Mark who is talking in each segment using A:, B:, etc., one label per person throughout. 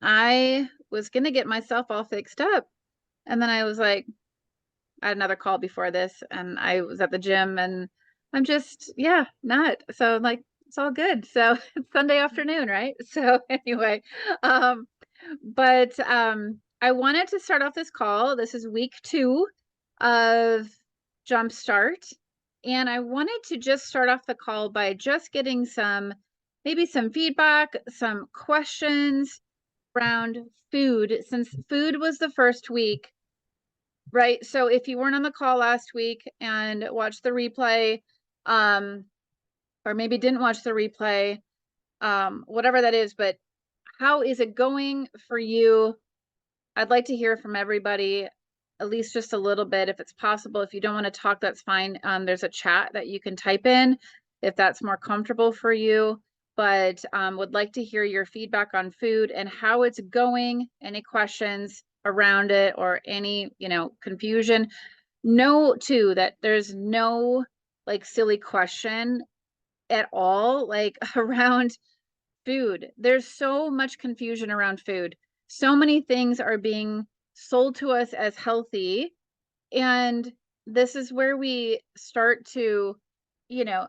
A: I was gonna get myself all fixed up. And then I was like, I had another call before this and I was at the gym and I'm just, yeah, not. So like it's all good. So it's Sunday afternoon, right? So anyway, um, I wanted to start off this call. This is week 2 of Jumpstart. And I wanted to just start off the call by just getting maybe some feedback, some questions around food, since food was the first week, right? So if you weren't on the call last week and watched the replay, um, or maybe didn't watch the replay, whatever that is, but how is it going for you? I'd like to hear from everybody, at least just a little bit, if it's possible. If you don't want to talk, that's fine. There's a chat that you can type in if that's more comfortable for you. But would like to hear your feedback on food and how it's going, any questions around it or any, confusion. Know too that there's no like silly question at all, like around food. There's so much confusion around food. So many things are being sold to us as healthy. And this is where we start to,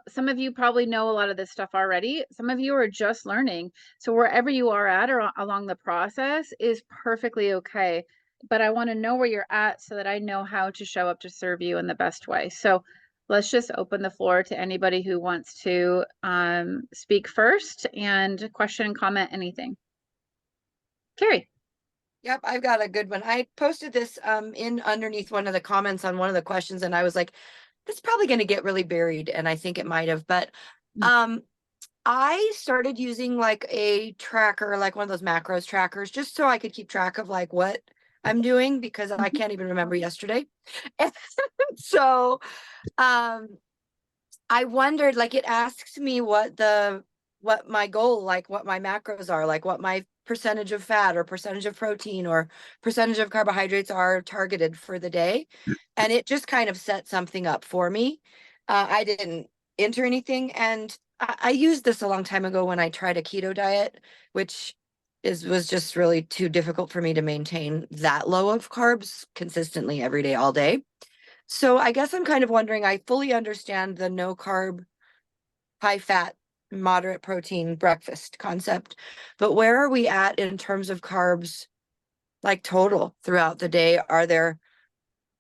A: some of you probably know a lot of this stuff already. Some of you are just learning. So wherever you are at or along the process is perfectly okay. But I want to know where you're at so that I know how to show up to serve you in the best way. So let's just open the floor to anybody who wants to speak first and question, comment, anything. Carrie.
B: Yep, I've got a good one. I posted this in underneath one of the comments on one of the questions, and I was like, "This is probably going to get really buried," and I think it might have. But um, I started using like a tracker, like one of those macros trackers, just so I could keep track of like what I'm doing because I can't even remember yesterday. And so um, I wondered, like, it asks me what my goal, like what my macros are, like what my percentage of fat or percentage of protein or percentage of carbohydrates are targeted for the day. And it just kind of set something up for me. I didn't enter anything. And I used this a long time ago when I tried a keto diet, which was just really too difficult for me to maintain that low of carbs consistently every day, all day. So I guess I'm kind of wondering, I fully understand the no carb, high fat, moderate protein breakfast concept, but where are we at in terms of carbs, like total throughout the day? Are there,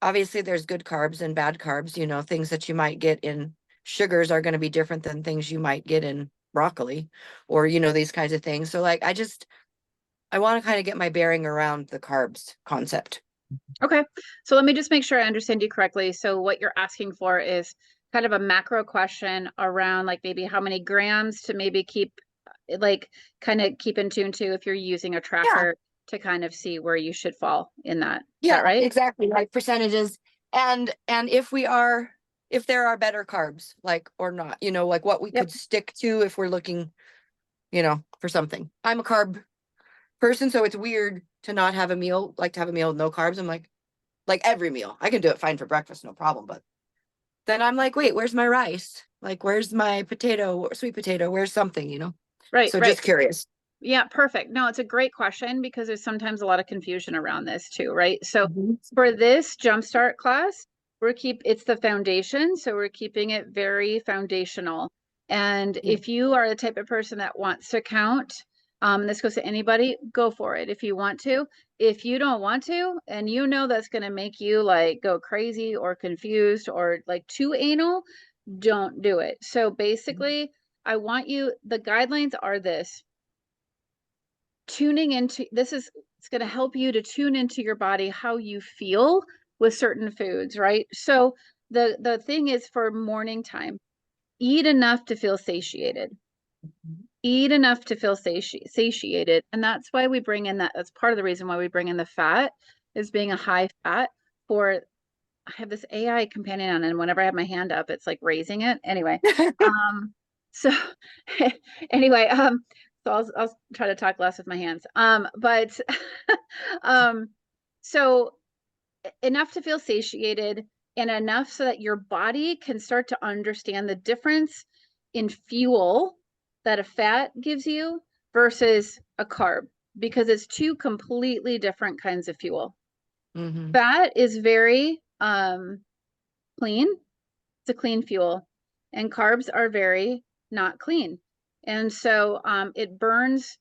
B: obviously there's good carbs and bad carbs, things that you might get in sugars are going to be different than things you might get in broccoli or, these kinds of things. So like, I want to kind of get my bearing around the carbs concept.
A: Okay, so let me just make sure I understand you correctly. So what you're asking for is kind of a macro question around like maybe how many grams to maybe keep like kind of keep in tune to if you're using a
B: Yeah.
A: tracker to kind of see where you should fall in that. Is that
B: Yeah,
A: right?
B: exactly. Like percentages. And if there are better carbs, like or not, like what we
A: Yep.
B: could stick to if we're looking, for something. I'm a carb person, so it's weird to not have a meal, like to have a meal with no carbs. I'm like every meal. I can do it fine for breakfast, no problem. But then I'm like, wait, where's my rice? Like, where's my potato, sweet potato? Where's something?
A: Right,
B: So
A: right.
B: just curious.
A: Yeah, perfect. No, it's a great question because there's sometimes a lot of confusion around this too, right? So
B: Mhm.
A: for this Jumpstart class, it's the foundation, so we're keeping it very foundational. And if you are the type of person that wants to count, this goes to anybody, go for it if you want to. If you don't want to, and that's going to make you like go crazy or confused or like too anal, don't do it. So basically, the guidelines are this: it's going to help you to tune into your body, how you feel with certain foods, right? So the thing is, for morning time, eat enough to feel satiated. Eat enough to feel satiated. And that's why that's part of the reason why we bring in the fat, is being a high fat. For I have this AI companion on, and whenever I have my hand up, it's like raising it. Anyway, so anyway, so I'll try to talk less with my hands. But um, so enough to feel satiated and enough so that your body can start to understand the difference in fuel that a fat gives you versus a carb. because it's two completely different kinds of fuel.
B: Mm-hmm.
A: Fat is very clean. It's a clean fuel, and carbs are very not clean. And so it burns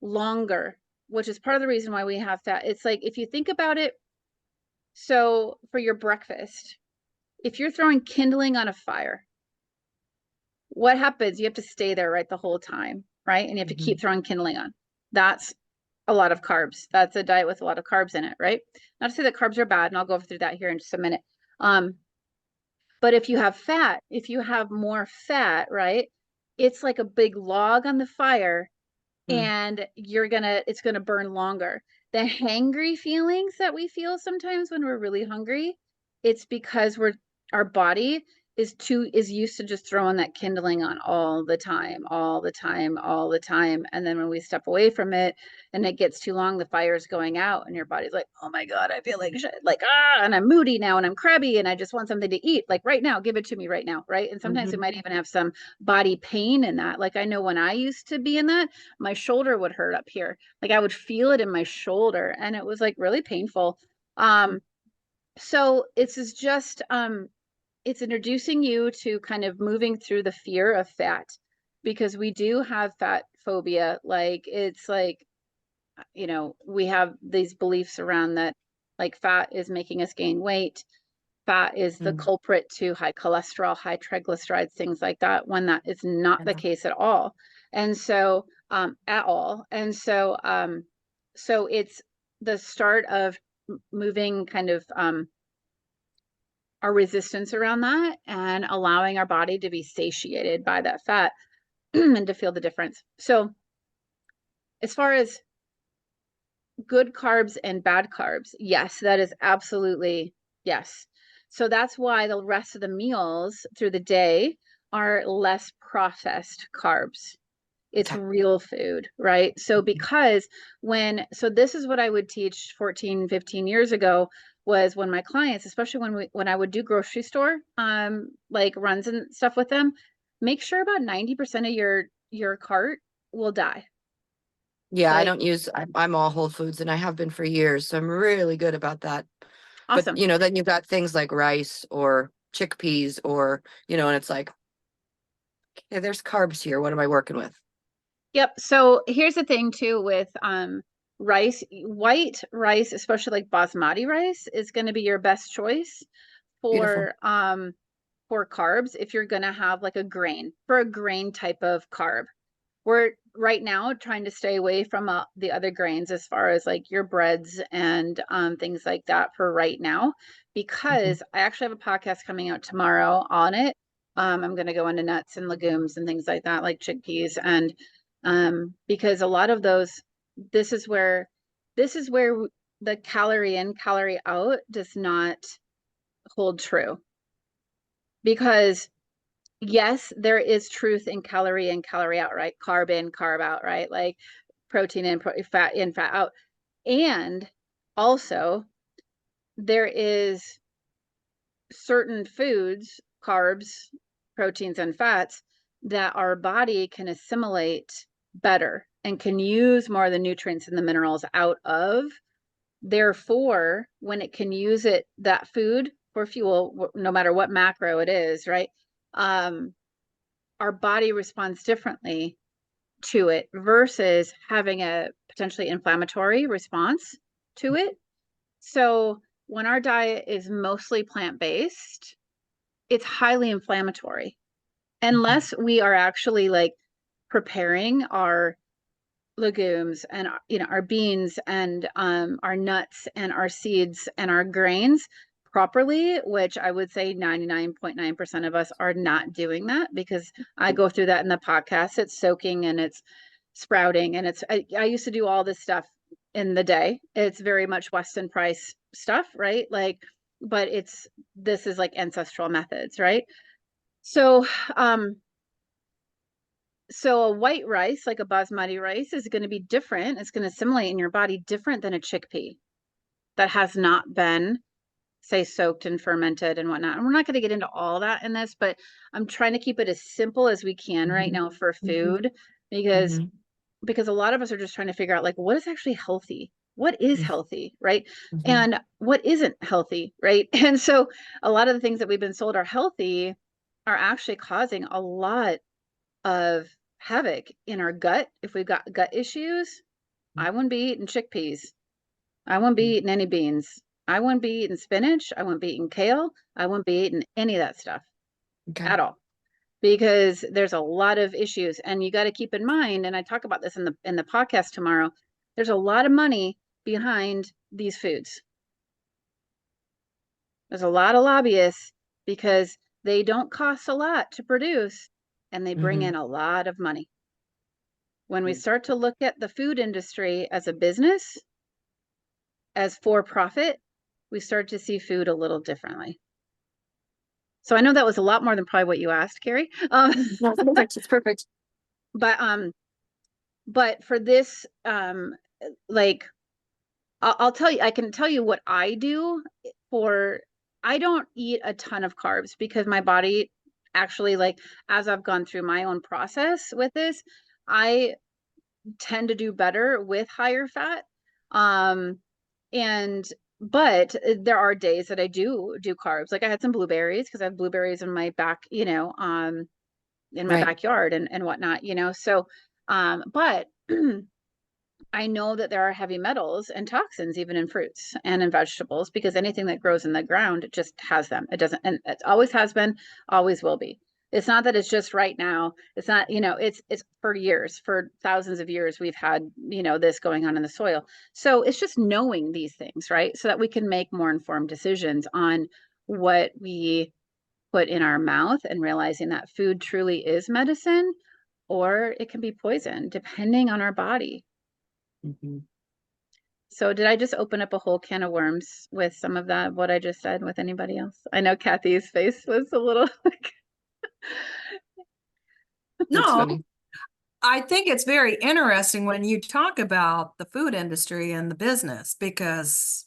A: longer, which is part of the reason why we have fat. It's like, if you think about it, so for your breakfast, if you're throwing kindling on a fire, what happens? You have to stay there, right, the whole time, right? And you have to
B: Mm-hmm.
A: keep throwing kindling on. That's a lot of carbs. That's a diet with a lot of carbs in it, right? Not to say that carbs are bad, and I'll go through that here in just a minute. But if you have fat, if you have more fat, right, it's like a big log on the fire, and it's gonna burn longer. The hangry feelings that we feel sometimes when we're really hungry, it's because our body is used to just throwing that kindling on all the time, all the time, all the time. And then when we step away from it and it gets too long, the fire's going out and your body's like, oh my God, I feel like shit. Like, and I'm moody now and I'm crabby and I just want something to eat. Like right now, give it to me right now. Right. And sometimes we
B: Mm-hmm.
A: might even have some body pain in that. Like I know when I used to be in that, my shoulder would hurt up here. Like I would feel it in my shoulder and it was like really painful. So it's introducing you to kind of moving through the fear of fat, because we do have fat phobia. Like it's like, we have these beliefs around that, like fat is making us gain weight. Fat is the
B: Mm-hmm.
A: culprit to high cholesterol, high triglycerides, things like that, when that is not the
B: Yeah.
A: case at all. And so, at all. And so, so it's the start of moving kind of our resistance around that and allowing our body to be satiated by that fat and to feel the difference. So, as far as good carbs and bad carbs, yes, that is absolutely yes. So that's why the rest of the meals through the day are less processed carbs. It's
B: Okay.
A: real food, right? So so this is what I would teach 14, 15 years ago, was when my clients, especially when I would do grocery store like runs and stuff with them, make sure about 90% of your cart will die.
B: Yeah, I
A: Like
B: don't use, I'm all Whole Foods and I have been for years. So I'm really good about that. But,
A: awesome.
B: then you've got things like rice or chickpeas or, and it's like, okay, there's carbs here. What am I working with?
A: Yep. So here's the thing too with rice, white rice, especially like basmati rice, is going to be your best choice
B: Beautiful.
A: for carbs if you're going to have like a grain, for a grain type of carb. We're right now trying to stay away from the other grains as far as like your breads and things like that for right now,
B: Hmm.
A: because I actually have a podcast coming out tomorrow on it. I'm going to go into nuts and legumes and things like that, like chickpeas, and because a lot of those, this is where the calorie in, calorie out does not hold true, because yes, there is truth in calorie in, calorie out, right? Carb in, carb out, right? Like protein in, fat in, fat out. And also, there is certain foods, carbs, proteins, and fats that our body can assimilate better and can use more of the nutrients and the minerals out of. Therefore, when it can use that food for fuel, no matter what macro it is, right? Um, our body responds differently to it versus having a potentially inflammatory response to it. So when our diet is mostly plant-based, it's highly inflammatory
B: Hmm.
A: unless we are actually like preparing our legumes and our beans and our nuts and our seeds and our grains properly, which I would say 99.9% of us are not doing that, because I go through that in the podcast. It's soaking and it's sprouting and I used to do all this stuff in the day. It's very much Weston Price stuff, right? Like, but this is like ancestral methods, right? So um so a white rice, like a basmati rice, is going to be different. It's going to assimilate in your body different than a chickpea that has not been, say, soaked and fermented and whatnot. And we're not going to get into all that in this, but I'm trying to keep it as simple as we can right now for food, because
B: Hmm.
A: because a lot of us are just trying to figure out like what is actually healthy, what is healthy, right?
B: Mhm.
A: And what isn't healthy, right? And so a lot of the things that we've been sold are healthy are actually causing a lot of havoc in our gut. If we've got gut issues, I wouldn't be eating chickpeas. I wouldn't be eating any beans. I wouldn't be eating spinach. I wouldn't be eating kale. I wouldn't be eating any of that stuff
B: Okay.
A: at all, because there's a lot of issues. And you got to keep in mind, and I talk about this in the podcast tomorrow, there's a lot of money behind these foods. There's a lot of lobbyists because they don't cost a lot to produce and they bring
B: Mhm.
A: in a lot of money. When we start to look at the food industry as a business, as for profit, we start to see food a little differently. So I know that was a lot more than probably what you asked, Carrie.
B: No, it's perfect. It's perfect.
A: But for this, like I'll tell you, I can tell you what I do for. I don't eat a ton of carbs because my body actually, like, as I've gone through my own process with this, I tend to do better with higher fat. Um, and but there are days that I do carbs. Like I had some blueberries because I have blueberries in my back, in my
B: Right.
A: backyard and whatnot, So, but I know that there are heavy metals and toxins even in fruits and in vegetables because anything that grows in the ground just has them. It doesn't, and it always has been, always will be. It's not that it's just right now. It's not, it's for years, for thousands of years, we've had, this going on in the soil. So it's just knowing these things, right? So that we can make more informed decisions on what we put in our mouth and realizing that food truly is medicine or it can be poison depending on our body.
B: Mhm.
A: So did I just open up a whole can of worms with some of that, what I just said with anybody else? I know Kathy's face was a little like,
B: That's
C: No,
B: funny.
C: I think it's very interesting when you talk about the food industry and the business because,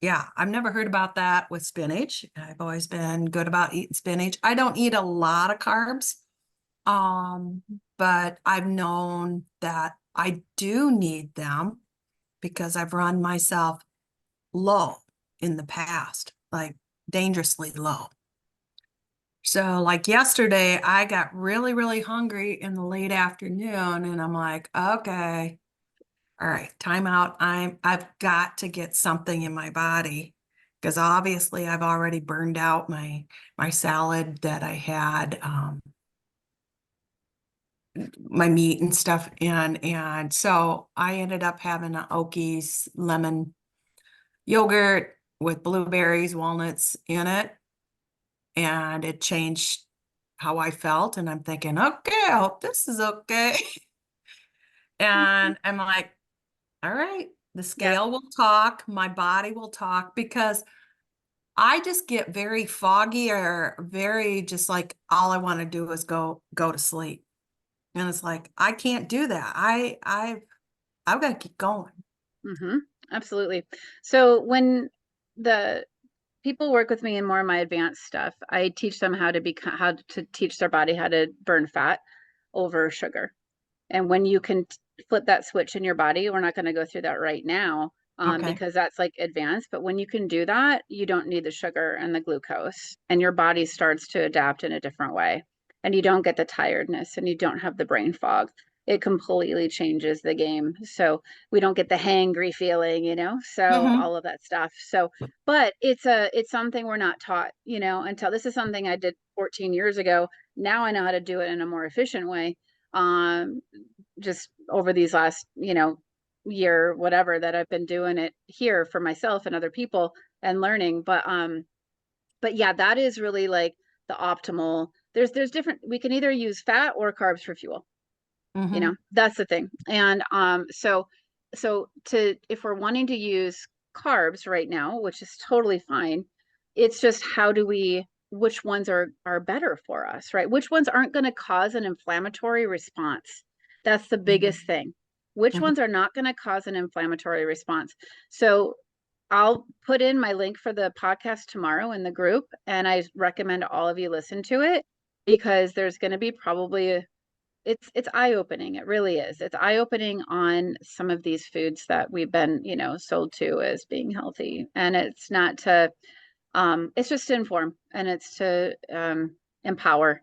C: yeah, I've never heard about that with spinach. I've always been good about eating spinach. I don't eat a lot of carbs, um, but I've known that I do need them because I've run myself low in the past, like dangerously low. So, like yesterday, I got really, really hungry in the late afternoon, and I'm like, okay, all right, time out. I've got to get something in my body because obviously I've already burned out my salad that I had, my meat and stuff, and so I ended up having an Okies lemon yogurt with blueberries, walnuts in it, and it changed how I felt. And I'm thinking, okay, I hope this is okay. And I'm like, all right, the
A: yeah.
C: scale will talk, my body will talk, because I just get very foggy or very just like all I want to do is go to sleep. And it's like, I can't do that. I've got to keep going.
A: Mm-hmm. Absolutely. So when the people work with me in more of my advanced stuff, I teach them how to teach their body how to burn fat over sugar. And when you can flip that switch in your body, we're not going to go through that right now,
C: Okay.
A: because that's like advanced. But when you can do that, you don't need the sugar and the glucose, and your body starts to adapt in a different way. And you don't get the tiredness and you don't have the brain fog. It completely changes the game. So we don't get the hangry feeling, so
C: Mm-hmm.
A: all of that stuff. So, but it's something we're not taught, until this is something I did 14 years ago. Now I know how to do it in a more efficient way. Um, just over these last, year, whatever, that I've been doing it here for myself and other people and learning. But yeah, that is really like the optimal. There's different, we can either use fat or carbs for fuel.
C: Mm-hmm.
A: That's the thing. And so to if we're wanting to use carbs right now, which is totally fine, it's just how do we which ones are better for us, right? Which ones aren't going to cause an inflammatory response? That's the biggest thing. Which
C: Mm-hmm.
A: ones are not going to cause an inflammatory response? So I'll put in my link for the podcast tomorrow in the group, and I recommend all of you listen to it because there's going to be probably it's eye-opening. It really is. It's eye-opening on some of these foods that we've been, you know, sold to as being healthy. And it's not to it's just to inform, and it's to empower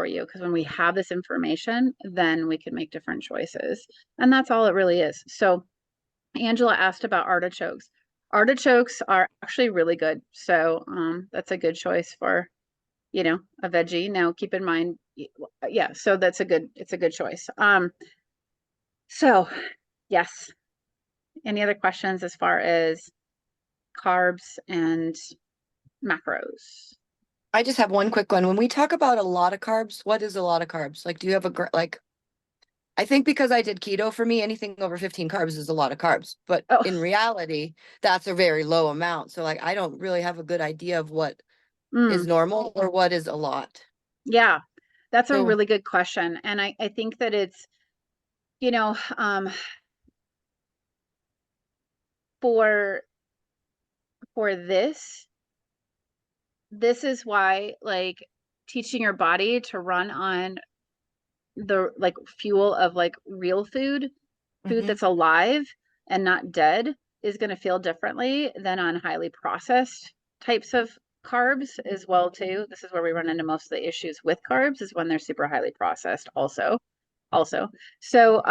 A: you, because when we have this information, then we can make different choices. And that's all it really is. So Angela asked about artichokes. Artichokes are actually really good. So that's a good choice for, you know, a veggie. Now keep in mind, yeah, so it's a good choice. So yes. Any other questions as far as carbs and macros?
B: I just have one quick one. When we talk about a lot of carbs, what is a lot of carbs? Like, do you have like, I think because I did keto, for me, anything over 15 carbs is a lot of carbs. But
A: Oh,
B: in reality, that's a very low amount. So like, I don't really have a good idea of what is
A: mm,
B: normal or what is a lot.
A: yeah, that's a
B: So,
A: really good question. And I think that it's, you know, for for this is why, like, teaching your body to run on the like fuel of like real food
B: mhm,
A: that's alive and not dead, is going to feel differently than on highly processed types of carbs as well too. This is where we run into most of the issues with carbs, is when they're super highly processed also. So,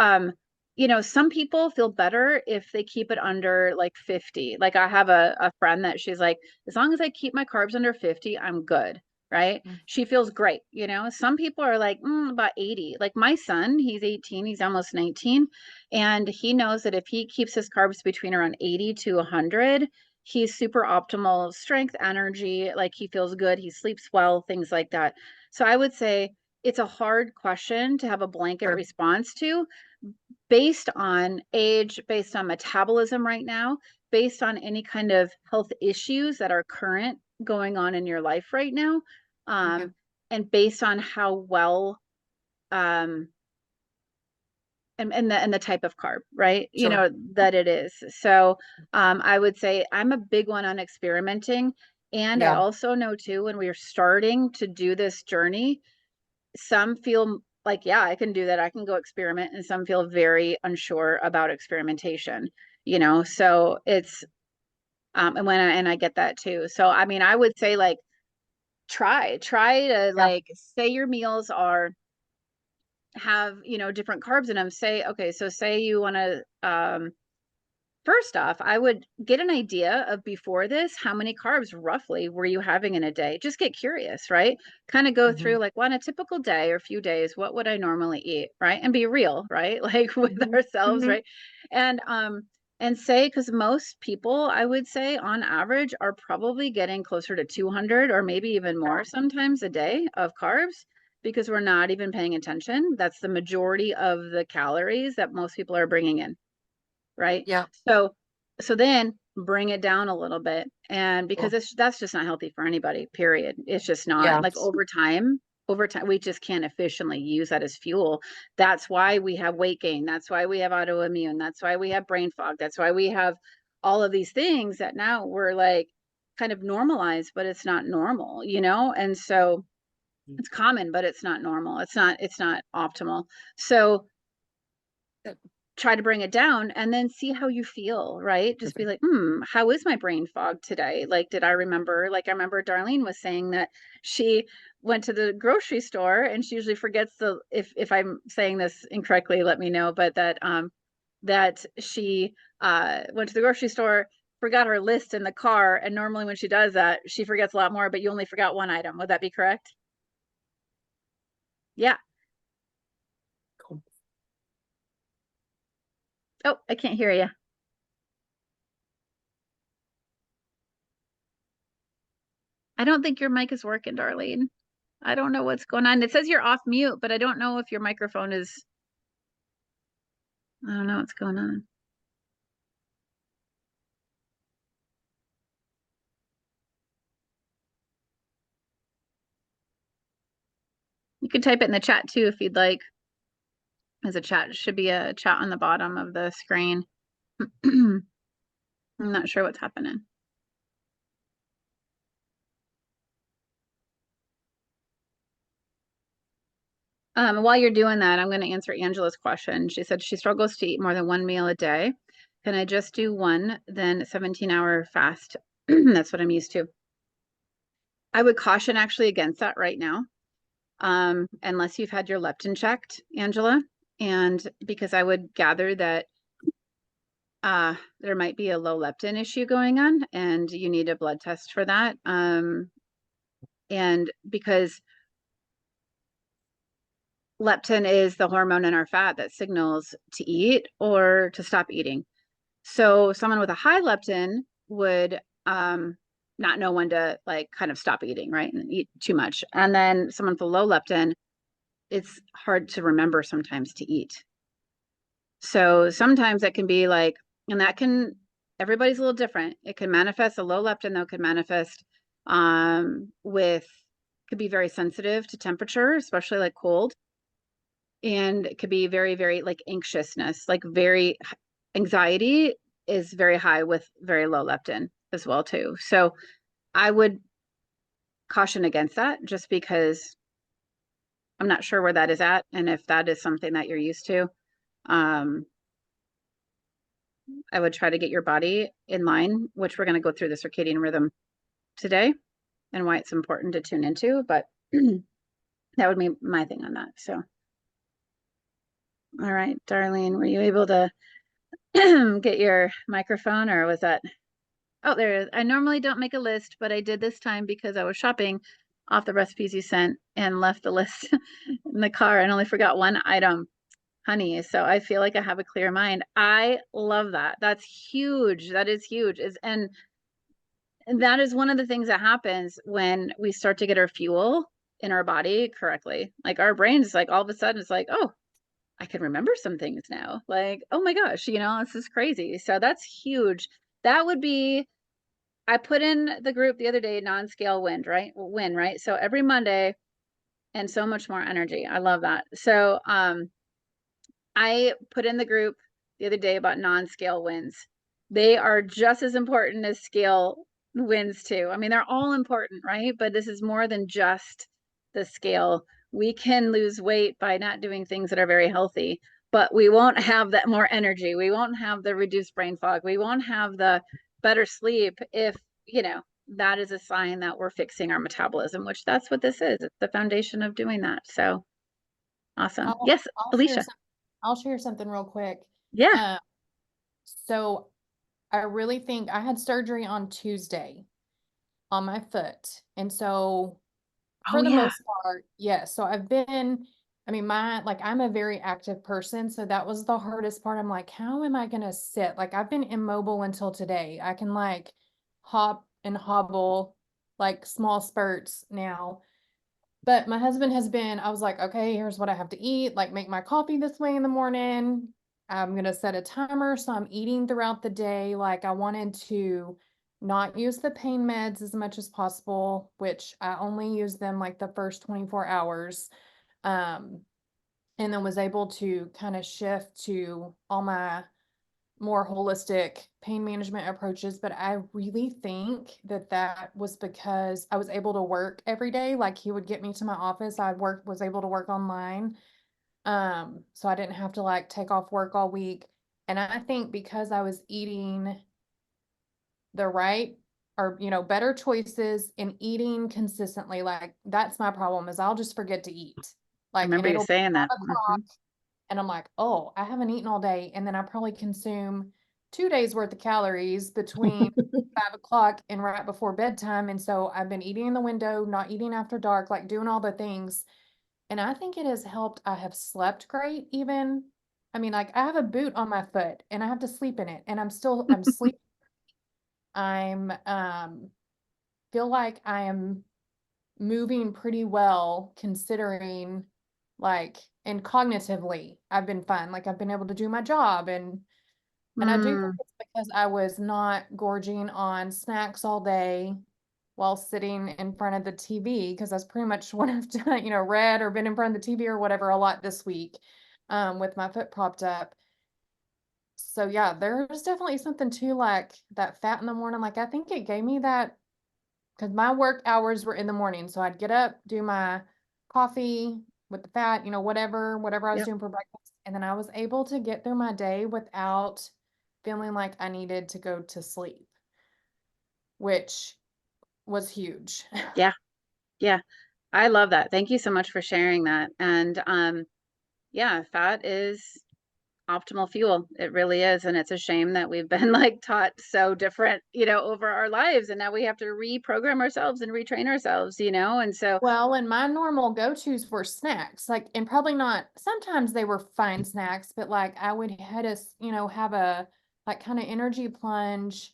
A: you know, some people feel better if they keep it under like 50. Like I have a friend that she's like, as long as I keep my carbs under 50, I'm good. Right.
B: mm,
A: She feels great. You know, some people are like, about 80. Like my son, he's 18, he's almost 19. And he knows that if he keeps his carbs between around 80 to 100, he's super optimal strength, energy. Like he feels good. He sleeps well, things like that. So I would say, it's a hard question to have a blanket
B: sure.
A: response to, based on age, based on metabolism right now, based on any kind of health issues that are current going on in your life right now,
B: Okay.
A: and based on how well, um, and the type of carb, right? You
B: Sure.
A: know, that it is. So I would say I'm a big one on experimenting. And I
B: Yeah.
A: also know too, when we're starting to do this journey, some feel like, yeah, I can do that. I can go experiment. And some feel very unsure about experimentation, you know? So it's, and I get that too. So, I mean, I would say like, try to
B: Yeah.
A: like say your meals are, have, you know, different carbs in them. Say, okay, so say you want to, first off, I would get an idea of, before this, how many carbs roughly were you having in a day? Just get curious, right? Kind of go
B: Hmm.
A: through like, on a typical day or few days, what would I normally eat, right? And be real, right? Like with
B: Hmm.
A: ourselves,
B: Hmm.
A: right? And and say, because most people, I would say on average, are probably getting closer to 200 or maybe even more sometimes a day of carbs, because we're not even paying attention. That's the majority of the calories that most people are bringing in, right?
B: Yeah.
A: So then bring it down a little bit. And because
B: Cool.
A: that's just not healthy for anybody, period. It's just not.
B: Yeah.
A: Like over time, we just can't efficiently use that as fuel. That's why we have weight gain. That's why we have autoimmune. That's why we have brain fog. That's why we have all of these things that now we're like kind of normalized, but it's not normal, you know? And so it's common, but it's not normal. It's not optimal. So
B: Good.
A: try to bring it down and then see how you feel, right? Just be
B: Perfect.
A: like, how is my brain fog today? Like, did I remember, like, I remember Darlene was saying that she went to the grocery store, and she usually forgets if I'm saying this incorrectly, let me know, but that she went to the grocery store, forgot her list in the car. And normally when she does that, she forgets a lot more, but you only forgot one item. Would that be correct? Yeah.
B: Cool.
A: Oh, I can't hear you. I don't think your mic is working, Darlene. I don't know what's going on. It says you're off mute, but I don't know if your microphone is, I don't know what's going on. You could type it in the chat too if you'd like. There's a chat, should be a chat on the bottom of the screen. I'm not sure what's happening. While you're doing that, I'm going to answer Angela's question. She said she struggles to eat more than one meal a day. Can I just do one, then 17-hour fast? That's what I'm used to. I would caution actually against that right now, unless you've had your leptin checked, Angela. And because I would gather that there might be a low leptin issue going on and you need a blood test for that. And because leptin is the hormone in our fat that signals to eat or to stop eating. So someone with a high leptin would not know when to like kind of stop eating, right? And eat too much. And then someone with a low leptin, it's hard to remember sometimes to eat. So sometimes it can be like, and that can, everybody's a little different. It can manifest, a low leptin though, could manifest with, could be very sensitive to temperature, especially like cold. And it could be very, very like anxiousness, like very anxiety is very high with very low leptin as well too. So I would caution against that just because I'm not sure where that is at and if that is something that you're used to. I would try to get your body in line, which we're going to go through the circadian rhythm today and why it's important to tune into, but that would be my thing on that. So, all right, Darlene, were you able to get your microphone or was that? Oh, there it is. I normally don't make a list, but I did this time because I was shopping off the recipes you sent and left the list in the car and only forgot one item, honey. So I feel like I have a clear mind. I love that. That's huge. That is huge. And that is one of the things that happens when we start to get our fuel in our body correctly. Like our brains, like all of a sudden it's like, oh, I can remember some things now. Like, oh my gosh, this is crazy. So that's huge. That would be, I put in the group the other day, non-scale win, right? So every Monday and so much more energy. I love that. So I put in the group the other day about non-scale wins. They are just as important as scale wins too. I mean, they're all important, right? But this is more than just the scale. We can lose weight by not doing things that are very healthy, but we won't have that more energy. We won't have the reduced brain fog. We won't have the better sleep if, that is a sign that we're fixing our metabolism, which that's what this is. It's the foundation of doing that. So awesome. Yes,
D: I'll share
A: Alicia.
D: some, I'll share something real quick.
A: Yeah.
D: Uh, so I really think I had surgery on Tuesday on my foot. And so
A: Oh
D: for the
A: yeah.
D: most part, yes. So I'm a very active person. So that was the hardest part. I'm like, how am I going to sit? Like I've been immobile until today. I can like hop and hobble like small spurts now. But my husband I was like, okay, here's what I have to eat. Like make my coffee this way in the morning. I'm going to set a timer. So I'm eating throughout the day. Like I wanted to not use the pain meds as much as possible, which I only use them like the first 24 hours. Um, and then was able to kind of shift to all my more holistic pain management approaches. But I really think that was because I was able to work every day. Like he would get me to my office. Was able to work online. So I didn't have to like take off work all week. And I think because I was eating the right or, better choices and eating consistently, like that's my problem is I'll just forget to eat.
A: I
D: Like, and
A: remember you
D: it'll be
A: saying that.
D: 5 o'clock. And I'm like, oh, I haven't eaten all day. And then I probably consume 2 days worth of calories between 5 o'clock and right before bedtime. And so I've been eating in the window, not eating after dark, like doing all the things. And I think it has helped. I have slept great, even. I mean, like I have a boot on my foot and I have to sleep in it. And I'm sleeping. I'm feel like I am moving pretty well considering like and cognitively I've been fine. Like I've been able to do my job and I do think
A: Mm,
D: it's because I was not gorging on snacks all day while sitting in front of the TV because that's pretty much what I've done, read or been in front of the TV or whatever a lot this week with my foot propped up. So yeah, there's definitely something to like that fat in the morning. Like I think it gave me that because my work hours were in the morning. So I'd get up, do my coffee, with the fat, whatever I was
A: Yep.
D: doing for breakfast. And then I was able to get through my day without feeling like I needed to go to sleep, which was huge.
A: Yeah. Yeah. I love that. Thank you so much for sharing that. And yeah, fat is optimal fuel. It really is. And it's a shame that we've been like taught so different, over our lives. And now we have to reprogram ourselves and retrain ourselves, and so
D: Well, and my normal go-tos were snacks, like, and probably not, sometimes they were fine snacks, but like I would had have a like kind of energy plunge,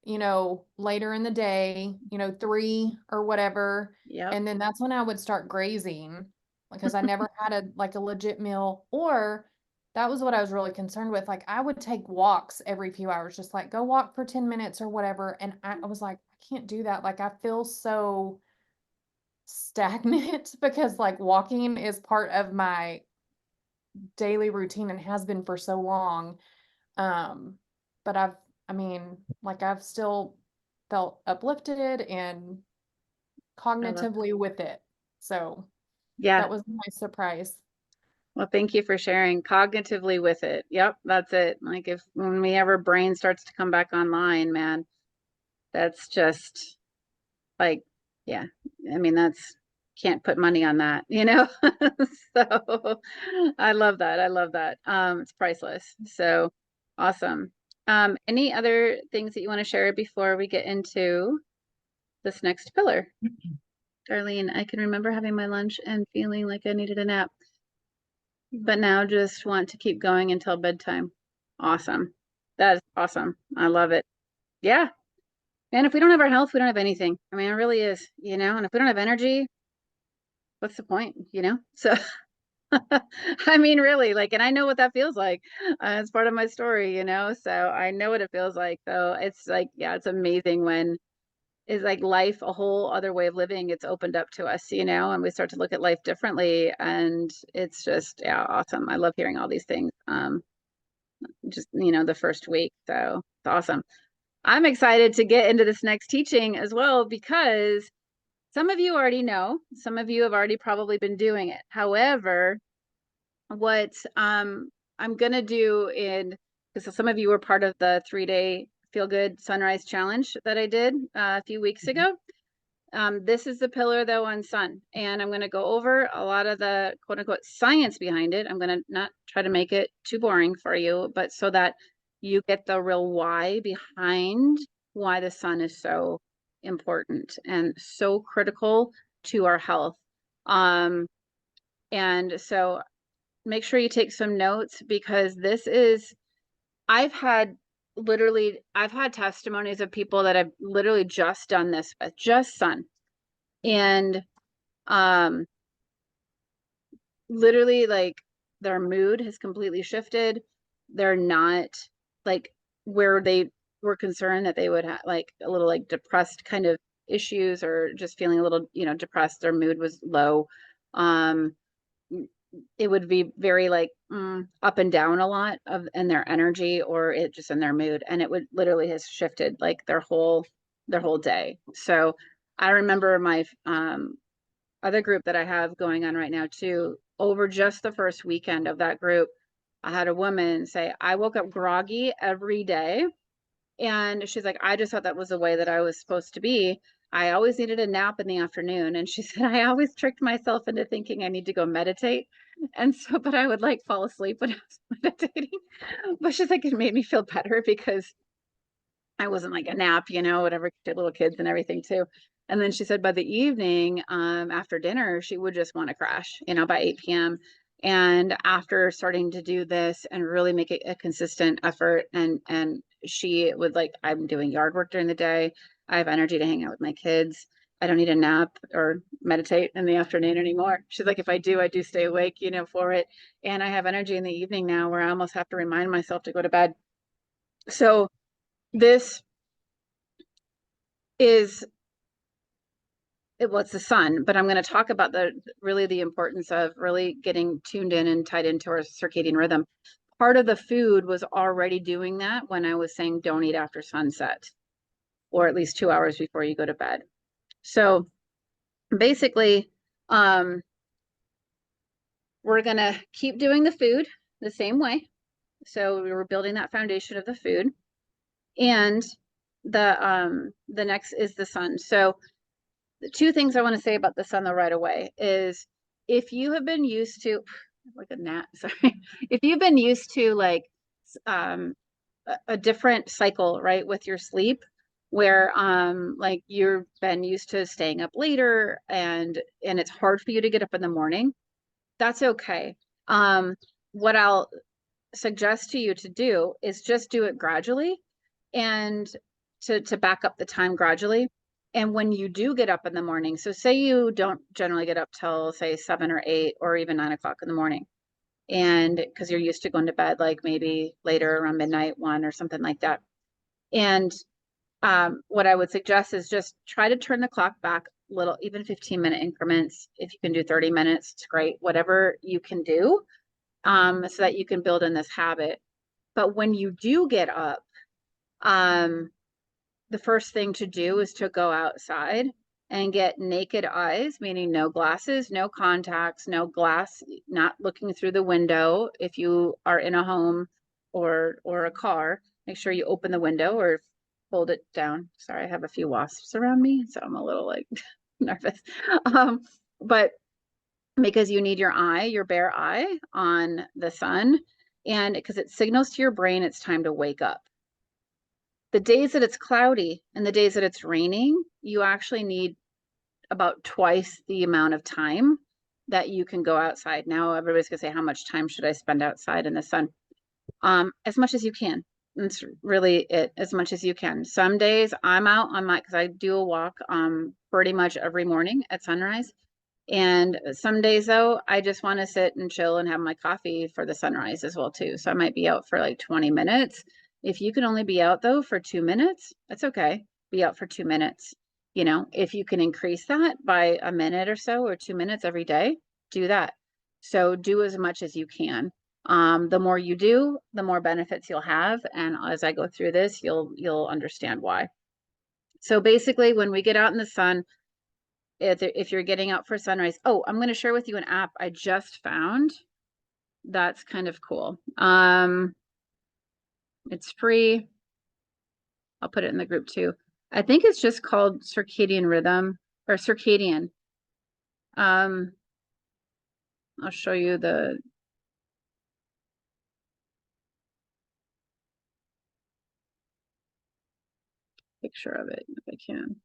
D: later in the day, 3 or whatever.
A: yep.
D: And then that's when I would start grazing because I never had a legit meal, or that was what I was really concerned with. Like I would take walks every few hours, just like go walk for 10 minutes or whatever. And I was like, I can't do that. Like I feel so stagnant because like walking is part of my daily routine and has been for so long. But I've still felt uplifted and
A: I love
D: cognitively with it. So
A: Yeah.
D: that was a nice surprise.
A: Well, thank you for sharing cognitively with it. Yep, that's it. Like if when we ever brain starts to come back online, man, that's just like, yeah. I mean, that's can't put money on that, So I love that. I love that. It's priceless. So awesome. Any other things that you want to share before we get into this next pillar? Darlene, I can remember having my lunch and feeling like I needed a nap, but now just want to keep going until bedtime. Awesome. That is awesome. I love it. Yeah. And if we don't have our health, we don't have anything. I mean, it really is, and if we don't have energy, what's the point, So, I mean, really, like, and I know what that feels like. It's part of my story, So I know what it feels like. So it's like, yeah, it's amazing when is like life a whole other way of living. It's opened up to us, and we start to look at life differently. And it's just, yeah, awesome. I love hearing all these things. Just, the first week. So it's awesome. I'm excited to get into this next teaching as well, because some of you already know, some of you have already probably been doing it. However, what I'm going to do because some of you were part of the 3-day Feel Good Sunrise Challenge that I did a few weeks ago. This is the pillar though on sun, and I'm going to go over a lot of the quote unquote science behind it. I'm going to not try to make it too boring for you, but so that you get the real why behind why the sun is so important and so critical to our health. And so make sure you take some notes, because I've had testimonies of people that have literally just done this with just sun. And literally like their mood has completely shifted. They're not like where they were concerned that they would have like a little like depressed kind of issues, or just feeling a little, depressed. Their mood was low. Um, it would be very like up and down a lot of in their energy, or it just in their mood, and it would literally has shifted like their whole day. So I remember my other group that I have going on right now too, over just the first weekend of that group, I had a woman say, I woke up groggy every day. And she's like, I just thought that was the way that I was supposed to be. I always needed a nap in the afternoon. And she said, I always tricked myself into thinking I need to go meditate. And so, but I would like fall asleep when I was meditating. But she's like, it made me feel better because I wasn't like a nap, whatever, little kids and everything too. And then she said by the evening, after dinner, she would just want to crash, by 8 p.m. And after starting to do this and really make it a consistent effort, and she would like, I'm doing yard work during the day. I have energy to hang out with my kids. I don't need a nap or meditate in the afternoon anymore. She's like, if I do stay awake, for it. And I have energy in the evening now where I almost have to remind myself to go to bed. So this is it's the sun, but I'm going to talk about the importance of really getting tuned in and tied into our circadian rhythm. Part of the food was already doing that when I was saying don't eat after sunset, or at least 2 hours before you go to bed. So basically, we're gonna keep doing the food the same way. So we were building that foundation of the food. And the next is the sun. So the two things I want to say about the sun though right away is if you have been used to like a gnat, sorry. If you've been used to like a different cycle, right, with your sleep, where like you've been used to staying up later and it's hard for you to get up in the morning, that's okay. What I'll suggest to you to do is just do it gradually and to back up the time gradually. And when you do get up in the morning, so say you don't generally get up till say 7 or 8 or even 9 o'clock in the morning, and because you're used to going to bed like maybe later around midnight, 1 or something like that. And what I would suggest is just try to turn the clock back a little, even 15-minute increments. If you can do 30 minutes, it's great. Whatever you can do, so that you can build in this habit. But when you do get up, the first thing to do is to go outside and get naked eyes, meaning no glasses, no contacts, no glass, not looking through the window. If you are in a home or a car, make sure you open the window or fold it down. Sorry, I have a few wasps around me, so I'm a little like nervous. But because you need your bare eye on the sun, and because it signals to your brain it's time to wake up. The days that it's cloudy and the days that it's raining, you actually need about twice the amount of time that you can go outside. Now everybody's gonna say, how much time should I spend outside in the sun? As much as you can. That's really it, as much as you can. Some days I'm out on because I do a walk pretty much every morning at sunrise. And some days though, I just want to sit and chill and have my coffee for the sunrise as well too. So I might be out for like 20 minutes. If you can only be out though for 2 minutes, that's okay. Be out for 2 minutes. You know, if you can increase that by a minute or so or 2 minutes every day, do that. So do as much as you can. The more you do, the more benefits you'll have. And as I go through this, you'll understand why. So basically, when we get out in the sun, if you're getting out for sunrise, oh, I'm going to share with you an app I just found. That's kind of cool. It's free. I'll put it in the group too. I think it's just called Circadian Rhythm or Circadian. I'll show you the picture of it if I can.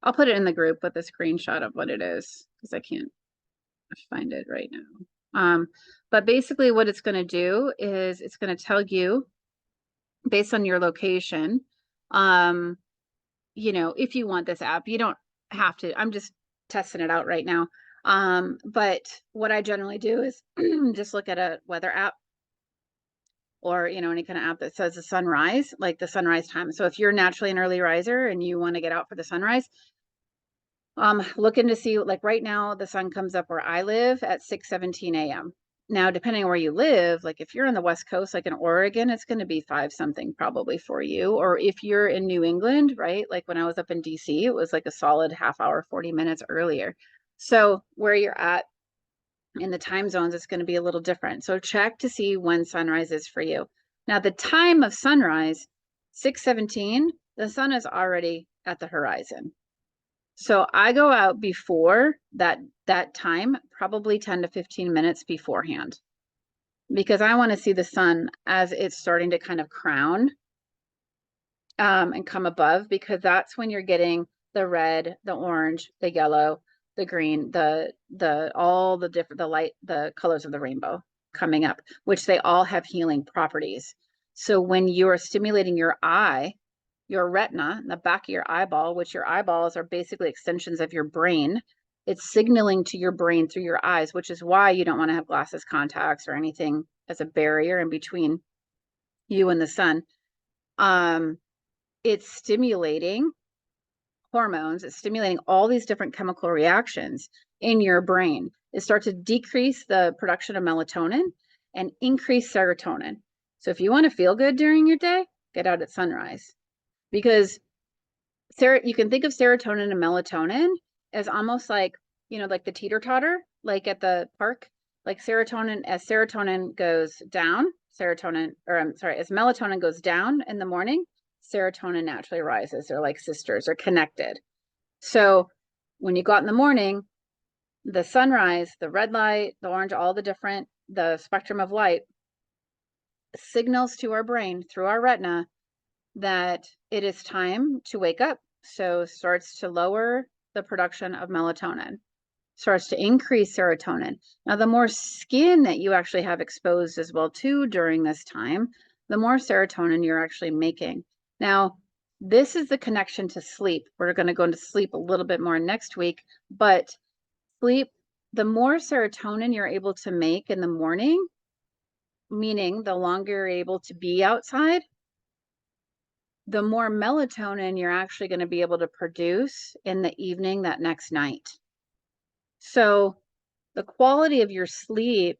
A: I'll put it in the group with a screenshot of what it is because I can't find it right now. But basically what it's going to do is it's going to tell you based on your location, you know, if you want this app, you don't have to. I'm just testing it out right now. But what I generally do is just look at a weather app or, you know, any kind of app that says the sunrise, like the sunrise time. So if you're naturally an early riser and you want to get out for the sunrise, looking to see, like right now, the sun comes up where I live at 6:17 a.m. Now, depending on where you live, like if you're on the West Coast, like in Oregon, it's going to be 5 something probably for you. Or if you're in New England, right? Like when I was up in DC, it was like a solid half hour, 40 minutes earlier. So where you're at in the time zones, it's going to be a little different. So check to see when sunrise is for you. Now, the time of sunrise, 6:17, the sun is already at the horizon. So I go out before that time, probably 10 to 15 minutes beforehand, because I want to see the sun as it's starting to kind of crown and come above, because that's when you're getting the red, the orange, the yellow, the green, all the different, the colors of the rainbow coming up, which they all have healing properties. So when you're stimulating your eye, your retina, in the back of your eyeball, which your eyeballs are basically extensions of your brain, it's signaling to your brain through your eyes, which is why you don't want to have glasses, contacts, or anything as a barrier in between you and the sun. It's stimulating hormones, it's stimulating all these different chemical reactions in your brain. It starts to decrease the production of melatonin and increase serotonin. So if you want to feel good during your day, get out at sunrise. Because you can think of serotonin and melatonin as almost like, you know, like the teeter-totter, like at the park, like serotonin, as serotonin goes down, as melatonin goes down in the morning, serotonin naturally rises. They're like sisters, are connected. So when you go out in the morning, the sunrise, the red light, the orange, all the spectrum of light signals to our brain through our retina that it is time to wake up. So starts to lower the production of melatonin, starts to increase serotonin. Now, the more skin that you actually have exposed as well too during this time, the more serotonin you're actually making. Now, this is the connection to sleep. We're going to go into sleep a little bit more next week, but sleep, the more serotonin you're able to make in the morning, meaning the longer you're able to be outside, the more melatonin you're actually going to be able to produce in the evening that next night. So the quality of your sleep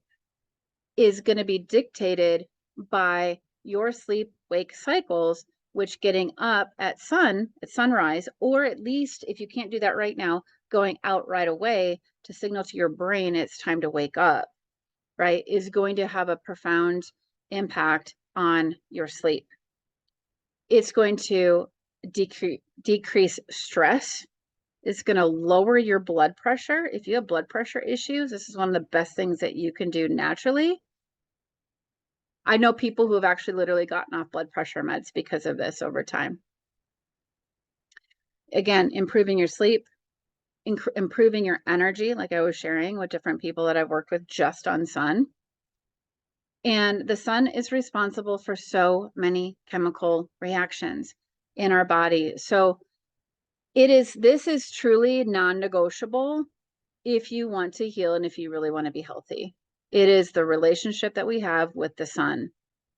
A: is going to be dictated by your sleep-wake cycles, which getting up at sunrise, or at least if you can't do that right now, going out right away to signal to your brain it's time to wake up, right, is going to have a profound impact on your sleep. It's going to decrease stress. It's going to lower your blood pressure. If you have blood pressure issues, this is one of the best things that you can do naturally. I know people who have actually literally gotten off blood pressure meds because of this over time. Again, improving your sleep, improving your energy, like I was sharing with different people that I've worked with just on sun. And the sun is responsible for so many chemical reactions in our body. So this is truly non-negotiable if you want to heal and if you really want to be healthy. It is the relationship that we have with the sun.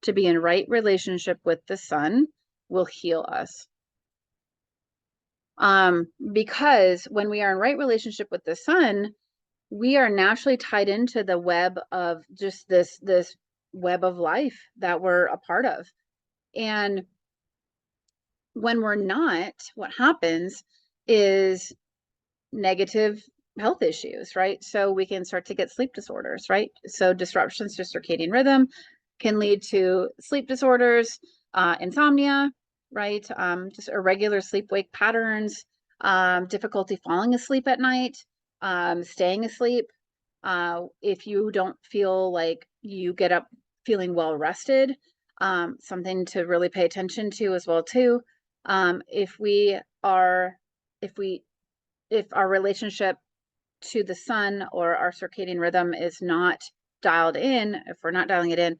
A: To be in right relationship with the sun will heal us. Because when we are in right relationship with the sun, we are naturally tied into the web of just this web of life that we're a part of. And when we're not, what happens is negative health issues, right? So we can start to get sleep disorders, right? So disruptions to circadian rhythm can lead to sleep disorders, insomnia, right? Just irregular sleep-wake patterns, difficulty falling asleep at night, staying asleep. If you don't feel like you get up feeling well rested, something to really pay attention to as well too. If our relationship to the sun or our circadian rhythm is not dialed in, if we're not dialing it in,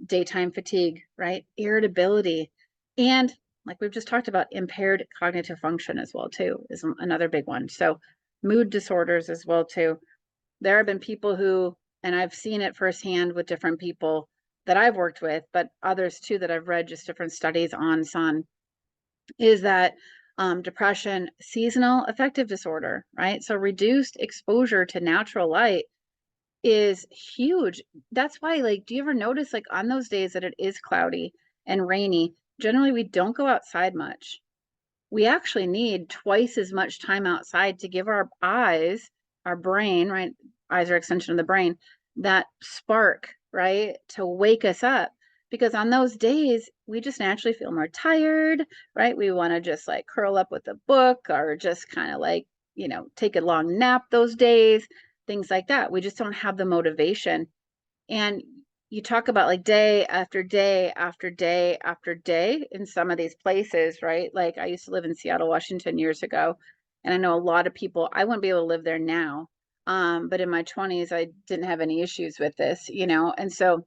A: daytime fatigue, right? Irritability, and like we've just talked about, impaired cognitive function as well too is another big one. So mood disorders as well too. There have been people who, and I've seen it firsthand with different people that I've worked with, but others too that I've read just different studies on sun, is that depression, seasonal affective disorder, right? So reduced exposure to natural light is huge. That's why, like, do you ever notice, like, on those days that it is cloudy and rainy, generally we don't go outside much. We actually need twice as much time outside to give our eyes, our brain, right? Eyes are extension of the brain, that spark, right? To wake us up. Because on those days, we just naturally feel more tired, right? We want to just like curl up with a book or just kind of like, take a long nap those days, things like that. We just don't have the motivation. And you talk about like day after day after day after day in some of these places, right? Like I used to live in Seattle, Washington years ago, and I know a lot of people, I wouldn't be able to live there now. But in my 20s, I didn't have any issues with this, and so,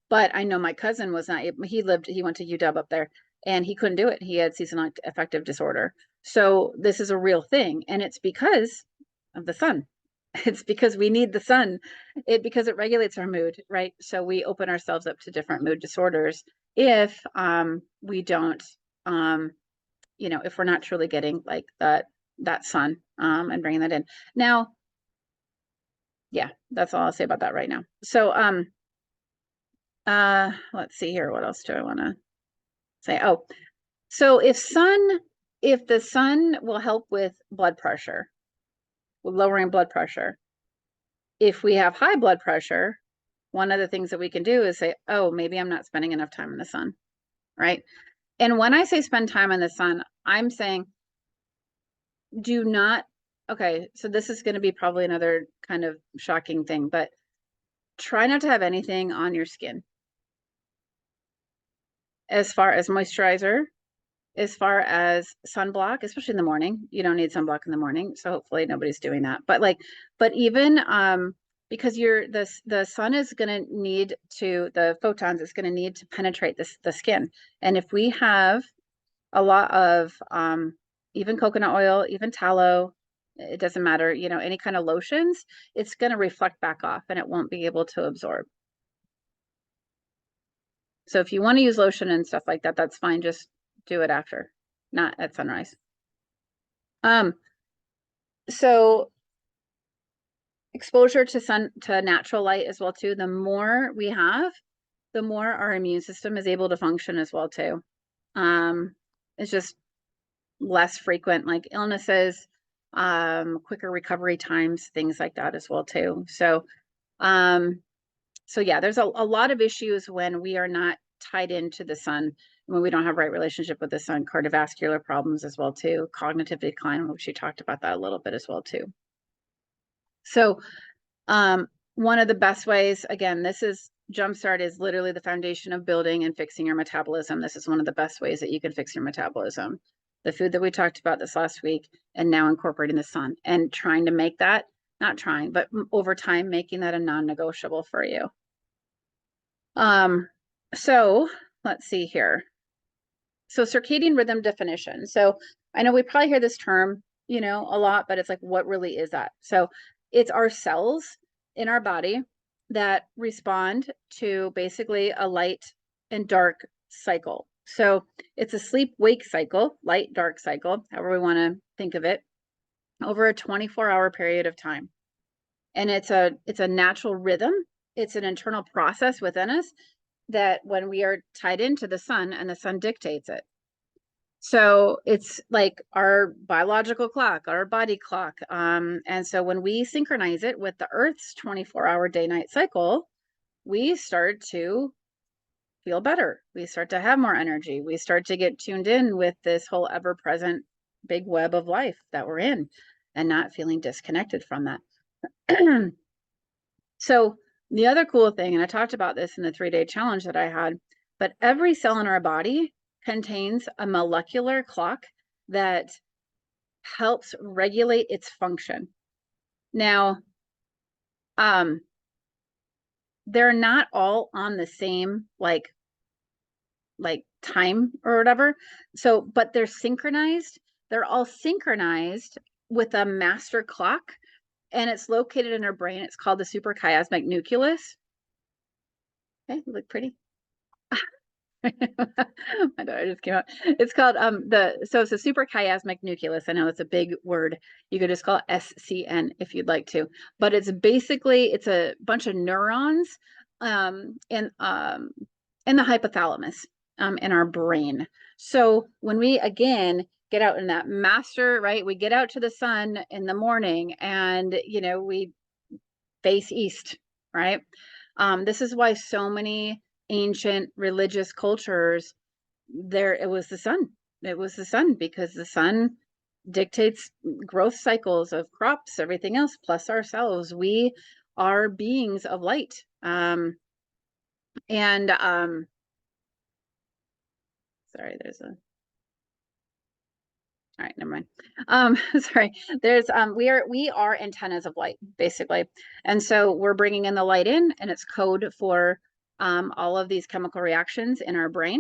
A: but I know my cousin was not, he went to UW up there and he couldn't do it. He had seasonal affective disorder. So this is a real thing. And it's because of the sun. It's because we need the sun, because it regulates our mood, right? So we open ourselves up to different mood disorders if we don't, if we're not truly getting like that sun and bringing that in. Now, yeah, that's all I'll say about that right now. So let's see here. What else do I want to say? Oh, so if sun if the sun will help with blood pressure, with lowering blood pressure, if we have high blood pressure, one of the things that we can do is say, oh, maybe I'm not spending enough time in the sun, right? And when I say spend time in the sun, I'm saying do not, okay, so this is going to be probably another kind of shocking thing, but try not to have anything on your skin. As far as moisturizer, as far as sunblock, especially in the morning, you don't need sunblock in the morning. So hopefully nobody's doing that. But like, but even because the sun is going to need to, the photons is going to need to penetrate the skin. And if we have a lot of even coconut oil, even tallow, it doesn't matter, you know, any kind of lotions, it's going to reflect back off and it won't be able to absorb. So if you want to use lotion and stuff like that, that's fine. Just do it after, not at sunrise. So exposure to natural light as well too. The more we have, the more our immune system is able to function as well too. It's just less frequent, like illnesses, quicker recovery times, things like that as well too. So, so yeah, there's a lot of issues when we are not tied into the sun, when we don't have right relationship with the sun, cardiovascular problems as well too, cognitive decline, which you talked about that a little bit as well too. So, one of the best ways, again, this is Jumpstart is literally the foundation of building and fixing your metabolism. This is one of the best ways that you can fix your metabolism. The food that we talked about this last week, and now incorporating the sun and trying to make that, not trying, but over time, making that a non-negotiable for you. So let's see here. So circadian rhythm definition. So I know we probably hear this term, you know, a lot, but it's like, what really is that? So it's our cells in our body that respond to basically a light and dark cycle. So it's a sleep-wake cycle, light, dark cycle, however we want to think of it, over a 24-hour period of time. And it's a natural rhythm. It's an internal process within us that when we are tied into the sun and the sun dictates it. So it's like our biological clock, our body clock. And so when we synchronize it with the Earth's 24-hour day-night cycle, we start to feel better. We start to have more energy. We start to get tuned in with this whole ever-present big web of life that we're in and not feeling disconnected from that. So the other cool thing, and I talked about this in the 3-day challenge that I had, but every cell in our body contains a molecular clock that helps regulate its function. Now, they're not all on the same like time or whatever. So, but they're synchronized. They're all synchronized with a master clock, and it's located in our brain. It's called the suprachiasmatic nucleus. Okay, look pretty. My daughter just came out. It's called so it's a suprachiasmatic nucleus. I know it's a big word. You could just call it SCN if you'd like to, but it's basically it's a bunch of neurons in the hypothalamus in our brain. So when we again get out in that master, right? We get out to the sun in the morning and you know we face east, right? This is why so many ancient religious cultures it was the sun because the sun dictates growth cycles of crops, everything else, plus ourselves. We are beings of light. Sorry, there's a all right, never mind. Sorry, there's we are antennas of light basically, and so we're bringing in the light in, and it's code for all of these chemical reactions in our brain,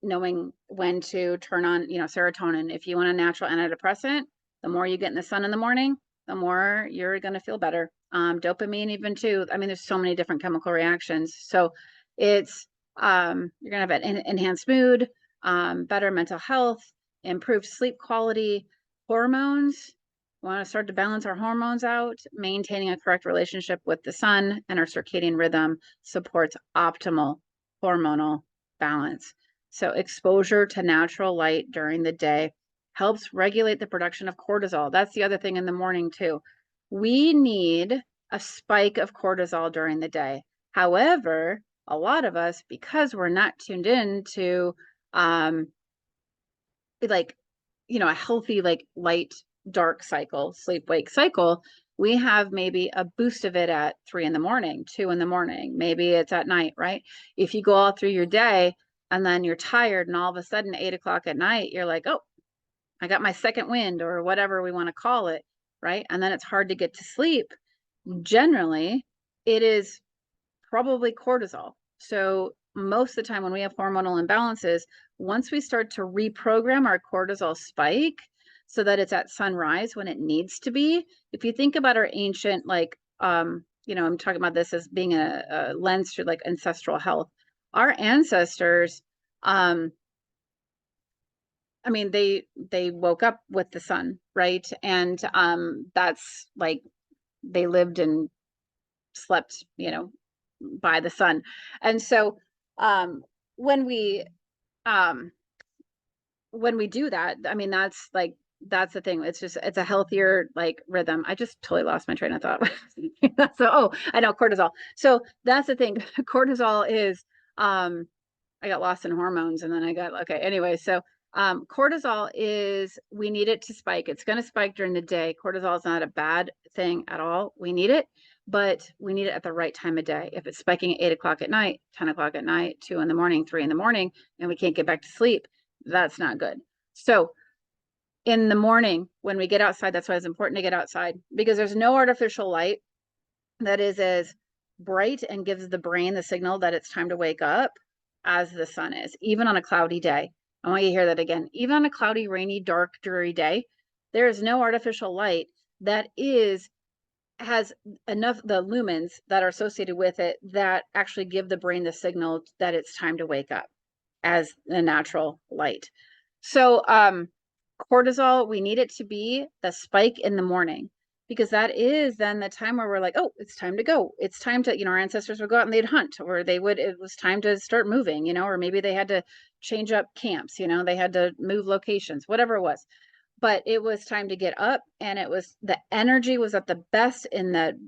A: knowing when to turn on, you know, serotonin. If you want a natural antidepressant, the more you get in the sun in the morning, the more you're going to feel better. Dopamine even too. I mean, there's so many different chemical reactions. So it's you're going to have an enhanced mood, better mental health, improved sleep quality, hormones. We want to start to balance our hormones out. Maintaining a correct relationship with the sun and our circadian rhythm supports optimal hormonal balance. So exposure to natural light during the day helps regulate the production of cortisol. That's the other thing in the morning too. We need a spike of cortisol during the day. However, a lot of us, because we're not tuned in to like, a healthy, like light, dark cycle, sleep wake cycle, we have maybe a boost of it at 3 in the morning, 2 in the morning, maybe it's at night, right? If you go all through your day and then you're tired and all of a sudden 8 o'clock at night, you're like, oh, I got my second wind or whatever we want to call it, right? And then it's hard to get to sleep. Generally, it is probably cortisol. So most of the time when we have hormonal imbalances, once we start to reprogram our cortisol spike so that it's at sunrise when it needs to be, if you think about our ancient, like, I'm talking about this as being a lens through like ancestral health. Our ancestors, I mean, they woke up with the sun, right? And that's like they lived and slept, by the sun. And so when we um when we do that, I mean, that's the thing. It's a healthier like rhythm. I just totally lost my train of thought. So, I know cortisol. So that's the thing. Cortisol is I got lost in hormones and then okay. Anyway, so cortisol is, we need it to spike. It's going to spike during the day. Cortisol is not a bad thing at all. We need it, but we need it at the right time of day. If it's spiking at 8 o'clock at night, 10 o'clock at night, 2 in the morning, 3 in the morning, and we can't get back to sleep, that's not good. So in the morning, when we get outside, that's why it's important to get outside, because there's no artificial light that is as bright and gives the brain the signal that it's time to wake up as the sun is, even on a cloudy day. I want you to hear that again. Even on a cloudy, rainy, dark, dreary day, there is no artificial light that has enough, the lumens that are associated with it, that actually give the brain the signal that it's time to wake up as the natural light. So cortisol, we need it to be the spike in the morning, because that is then the time where we're like, oh, it's time to go. It's time to, our ancestors would go out and they'd hunt, or it was time to start moving, or maybe they had to change up camps, they had to move locations, whatever it was. But it was time to get up, and it was, the energy was at the best in the,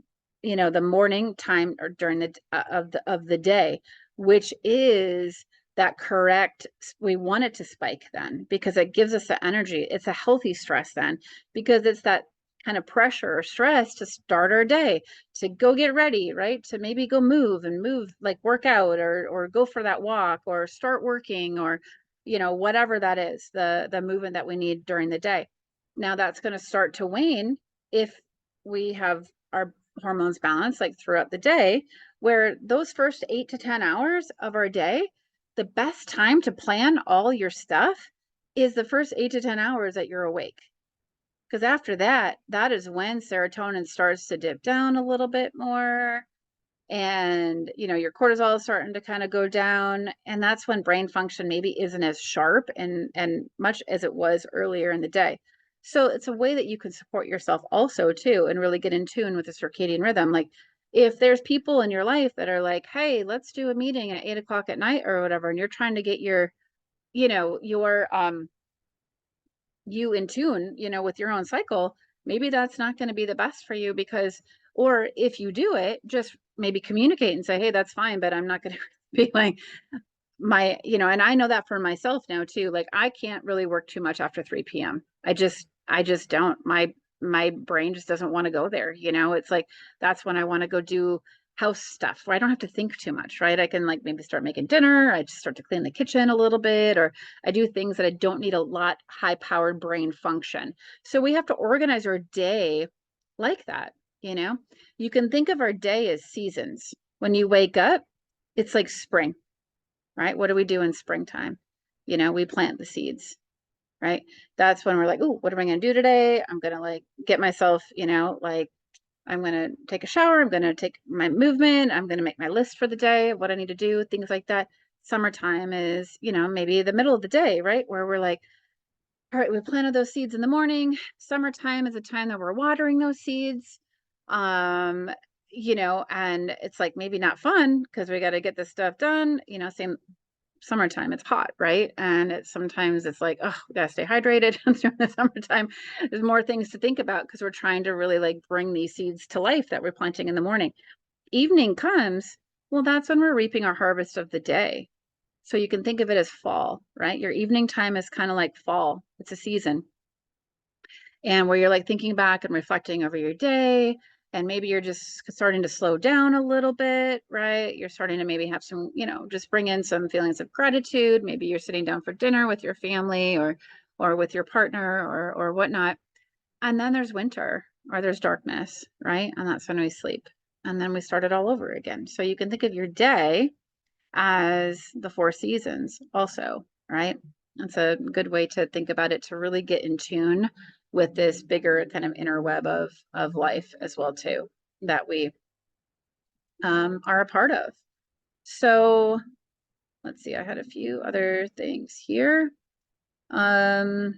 A: the morning time, or during the of the day, which is that correct. We want it to spike then, because it gives us the energy. It's a healthy stress then, because it's that kind of pressure or stress to start our day, to go get ready, right? To maybe go move, like work out, or go for that walk, or start working, or whatever that is, the movement that we need during the day. Now that's going to start to wane if we have our hormones balanced, like throughout the day, where those first 8 to 10 hours of our day, the best time to plan all your stuff is the first 8 to 10 hours that you're awake. Because after that, that is when serotonin starts to dip down a little bit more, and your cortisol is starting to kind of go down, and that's when brain function maybe isn't as sharp and much as it was earlier in the day. So it's a way that you can support yourself also too, and really get in tune with the circadian rhythm. Like, if there's people in your life that are like, hey, let's do a meeting at 8 o'clock at night or whatever, and you're trying to get your you in tune, with your own cycle, maybe that's not going to be the best for you, because, or if you do it, just maybe communicate and say, hey, that's fine, but I'm not going to be like and I know that for myself now too. Like, I can't really work too much after 3 p.m. I just don't. My brain just doesn't want to go there. It's like, that's when I want to go do house stuff where I don't have to think too much, right? I can like maybe start making dinner. I just start to clean the kitchen a little bit, or I do things that I don't need a lot high powered brain function. So we have to organize our day like that. You can think of our day as seasons. When you wake up, it's like spring, right? What do we do in springtime? We plant the seeds, right? That's when we're like, oh, what am I going to do today? I'm going to like get myself, like, I'm going to take a shower. I'm going to take my movement. I'm going to make my list for the day, what I need to do, things like that. Summertime is, maybe the middle of the day, right? Where we're like, all right, we planted those seeds in the morning. Summertime is a time that we're watering those seeds. And it's like maybe not fun because we got to get this stuff done, same summertime, it's hot, right? And sometimes it's like, oh, we gotta stay hydrated during the summertime. There's more things to think about because we're trying to really like bring these seeds to life that we're planting in the morning. Evening comes, well, that's when we're reaping our harvest of the day. So you can think of it as fall, right? Your evening time is kind of like fall. It's a season. And where you're like thinking back and reflecting over your day, and maybe you're just starting to slow down a little bit, right? You're starting to maybe have some, just bring in some feelings of gratitude. Maybe you're sitting down for dinner with your family or with your partner or whatnot. And then there's winter or there's darkness, right? And that's when we sleep. And then we start it all over again. So you can think of your day as the 4 seasons also, right? That's a good way to think about it, to really get in tune with this bigger kind of inner web of life as well too, that we are a part of. So let's see, I had a few other things here. Your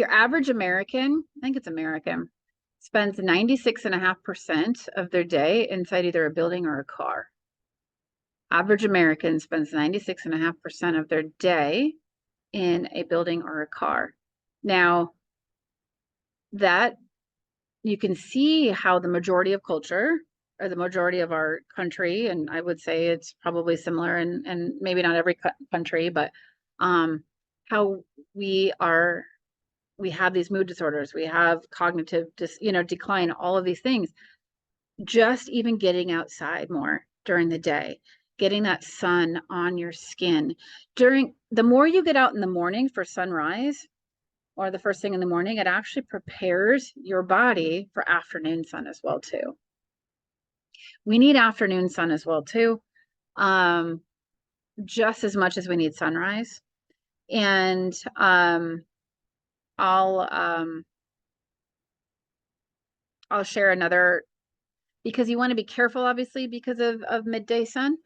A: average American, I think it's American, spends 96.5% of their day inside either a building or a car. Average American spends 96.5% of their day in a building or a car. Now, that you can see how the majority of culture or the majority of our country, and I would say it's probably similar and maybe not every country, but how we have these mood disorders, we have cognitive decline, all of these things. Just even getting outside more during the day, getting that sun on your skin. The more you get out in the morning for sunrise or the first thing in the morning, it actually prepares your body for afternoon sun as well too. We need afternoon sun as well too, just as much as we need sunrise. And I'll share another, because you want to be careful, obviously, because of midday sun,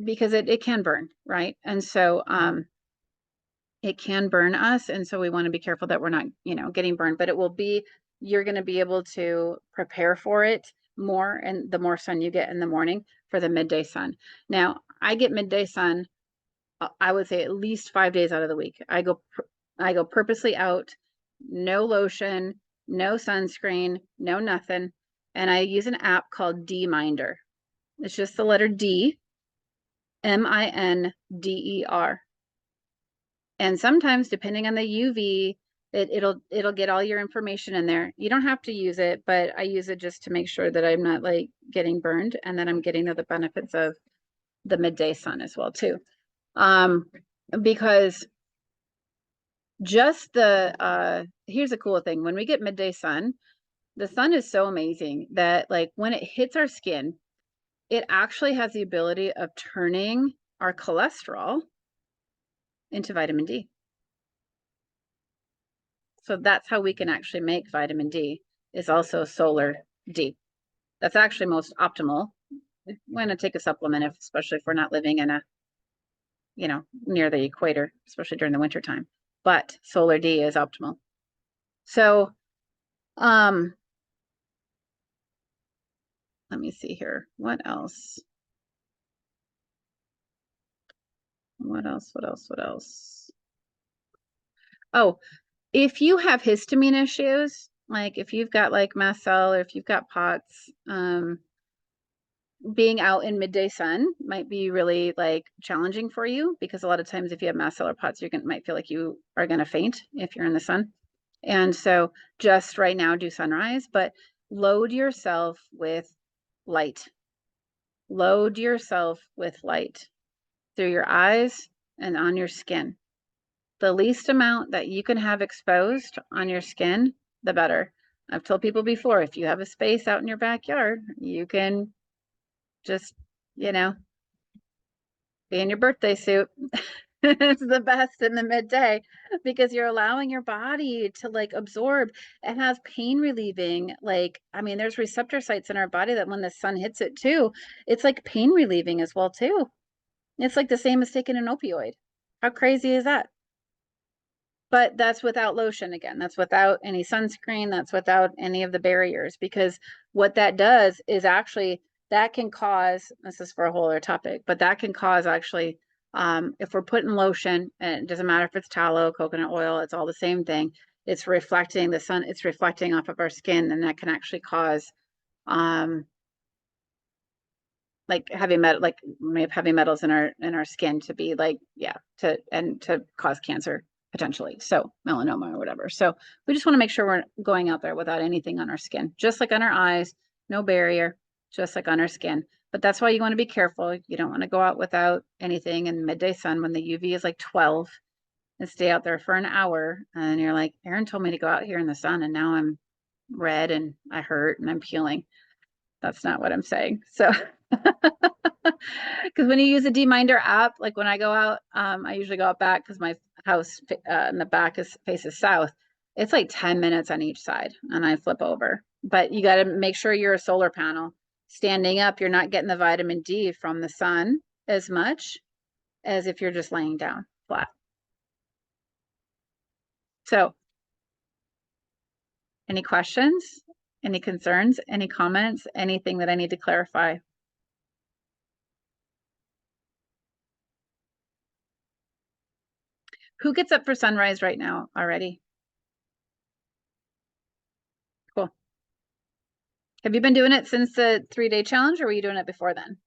A: because it can burn, right? And so it can burn us, and so we want to be careful that we're not, getting burned. But you're going to be able to prepare for it more, and the more sun you get in the morning for the midday sun. Now, I get midday sun, I would say at least 5 days out of the week. I go purposely out, no lotion, no sunscreen, no nothing. And I use an app called D-Minder. It's just the letter D, MINDER. And sometimes, depending on the UV, it'll get all your information in there. You don't have to use it, but I use it just to make sure that I'm not like getting burned, and that I'm getting the benefits of the midday sun as well too. Because just here's a cool thing. When we get midday sun, the sun is so amazing that like when it hits our skin, it actually has the ability of turning our cholesterol into vitamin D. So that's how we can actually make vitamin D, is also solar D. That's actually most optimal. We want to take a supplement, especially if we're not living in near the equator, especially during the winter time. But solar D is optimal. So, let me see here. What else? What else? Oh, if you have histamine issues, like if you've got like mast cell or if you've got POTS, being out in midday sun might be really like challenging for you, because a lot of times if you have mast cell or POTS, might feel like you are going to faint if you're in the sun. And so just right now do sunrise, but load yourself with light. Load yourself with light through your eyes and on your skin. The least amount that you can have exposed on your skin, the better. I've told people before, if you have a space out in your backyard, you can just, be in your birthday suit. It's the best in the midday, because you're allowing your body to like absorb. It has pain relieving, there's receptor sites in our body that when the sun hits it too, it's like pain relieving as well too. It's like the same as taking an opioid. How crazy is that? But that's without lotion again. That's without any sunscreen. That's without any of the barriers, because what that does is actually that can cause, this is for a whole other topic, but that can cause actually, if we're putting lotion, and it doesn't matter if it's tallow, coconut oil, it's all the same thing. It's reflecting the sun, it's reflecting off of our skin, and that can actually cause like heavy metals in our skin to be like, yeah, to cause cancer potentially, so melanoma or whatever. So we just want to make sure we're going out there without anything on our skin, just like on our eyes, no barrier, just like on our skin. But that's why you want to be careful. You don't want to go out without anything in midday sun when the UV is like 12 and stay out there for an hour. And you're like, Aaron told me to go out here in the sun and now I'm red and I hurt and I'm peeling. That's not what I'm saying. So, because when you use a D-Minder app, like when I go out, I usually go out back because my house in the back faces south. It's like 10 minutes on each side and I flip over. But you got to make sure you're a solar panel. Standing up, you're not getting the vitamin D from the sun as much as if you're just laying down flat. So, any questions? Any concerns? Any comments? Anything that I need to clarify? Who gets up for sunrise right now already? Cool. Have you been doing it since the 3-day challenge, or were you doing it before then?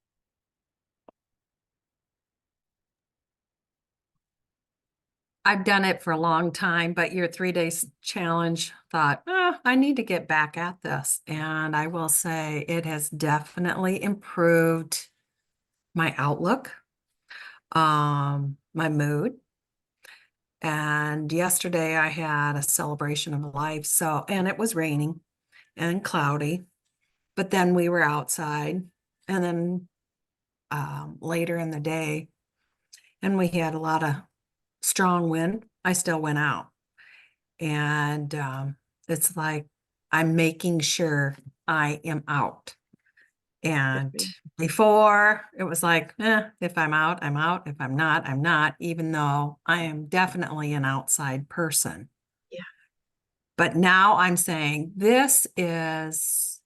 C: I've done it for a long time, but your 3 days challenge thought, oh, I need to get back at this. And I will say it has definitely improved my outlook, my mood. And yesterday I had a celebration of life. So, and it was raining and cloudy, but then we were outside, and then later in the day, and we had a lot of strong wind. I still went out, and it's like I'm making sure I am out. And before it was like, if I'm out, I'm out. If I'm not, I'm not, even though I am definitely an outside person.
A: Yeah.
C: But now I'm saying this is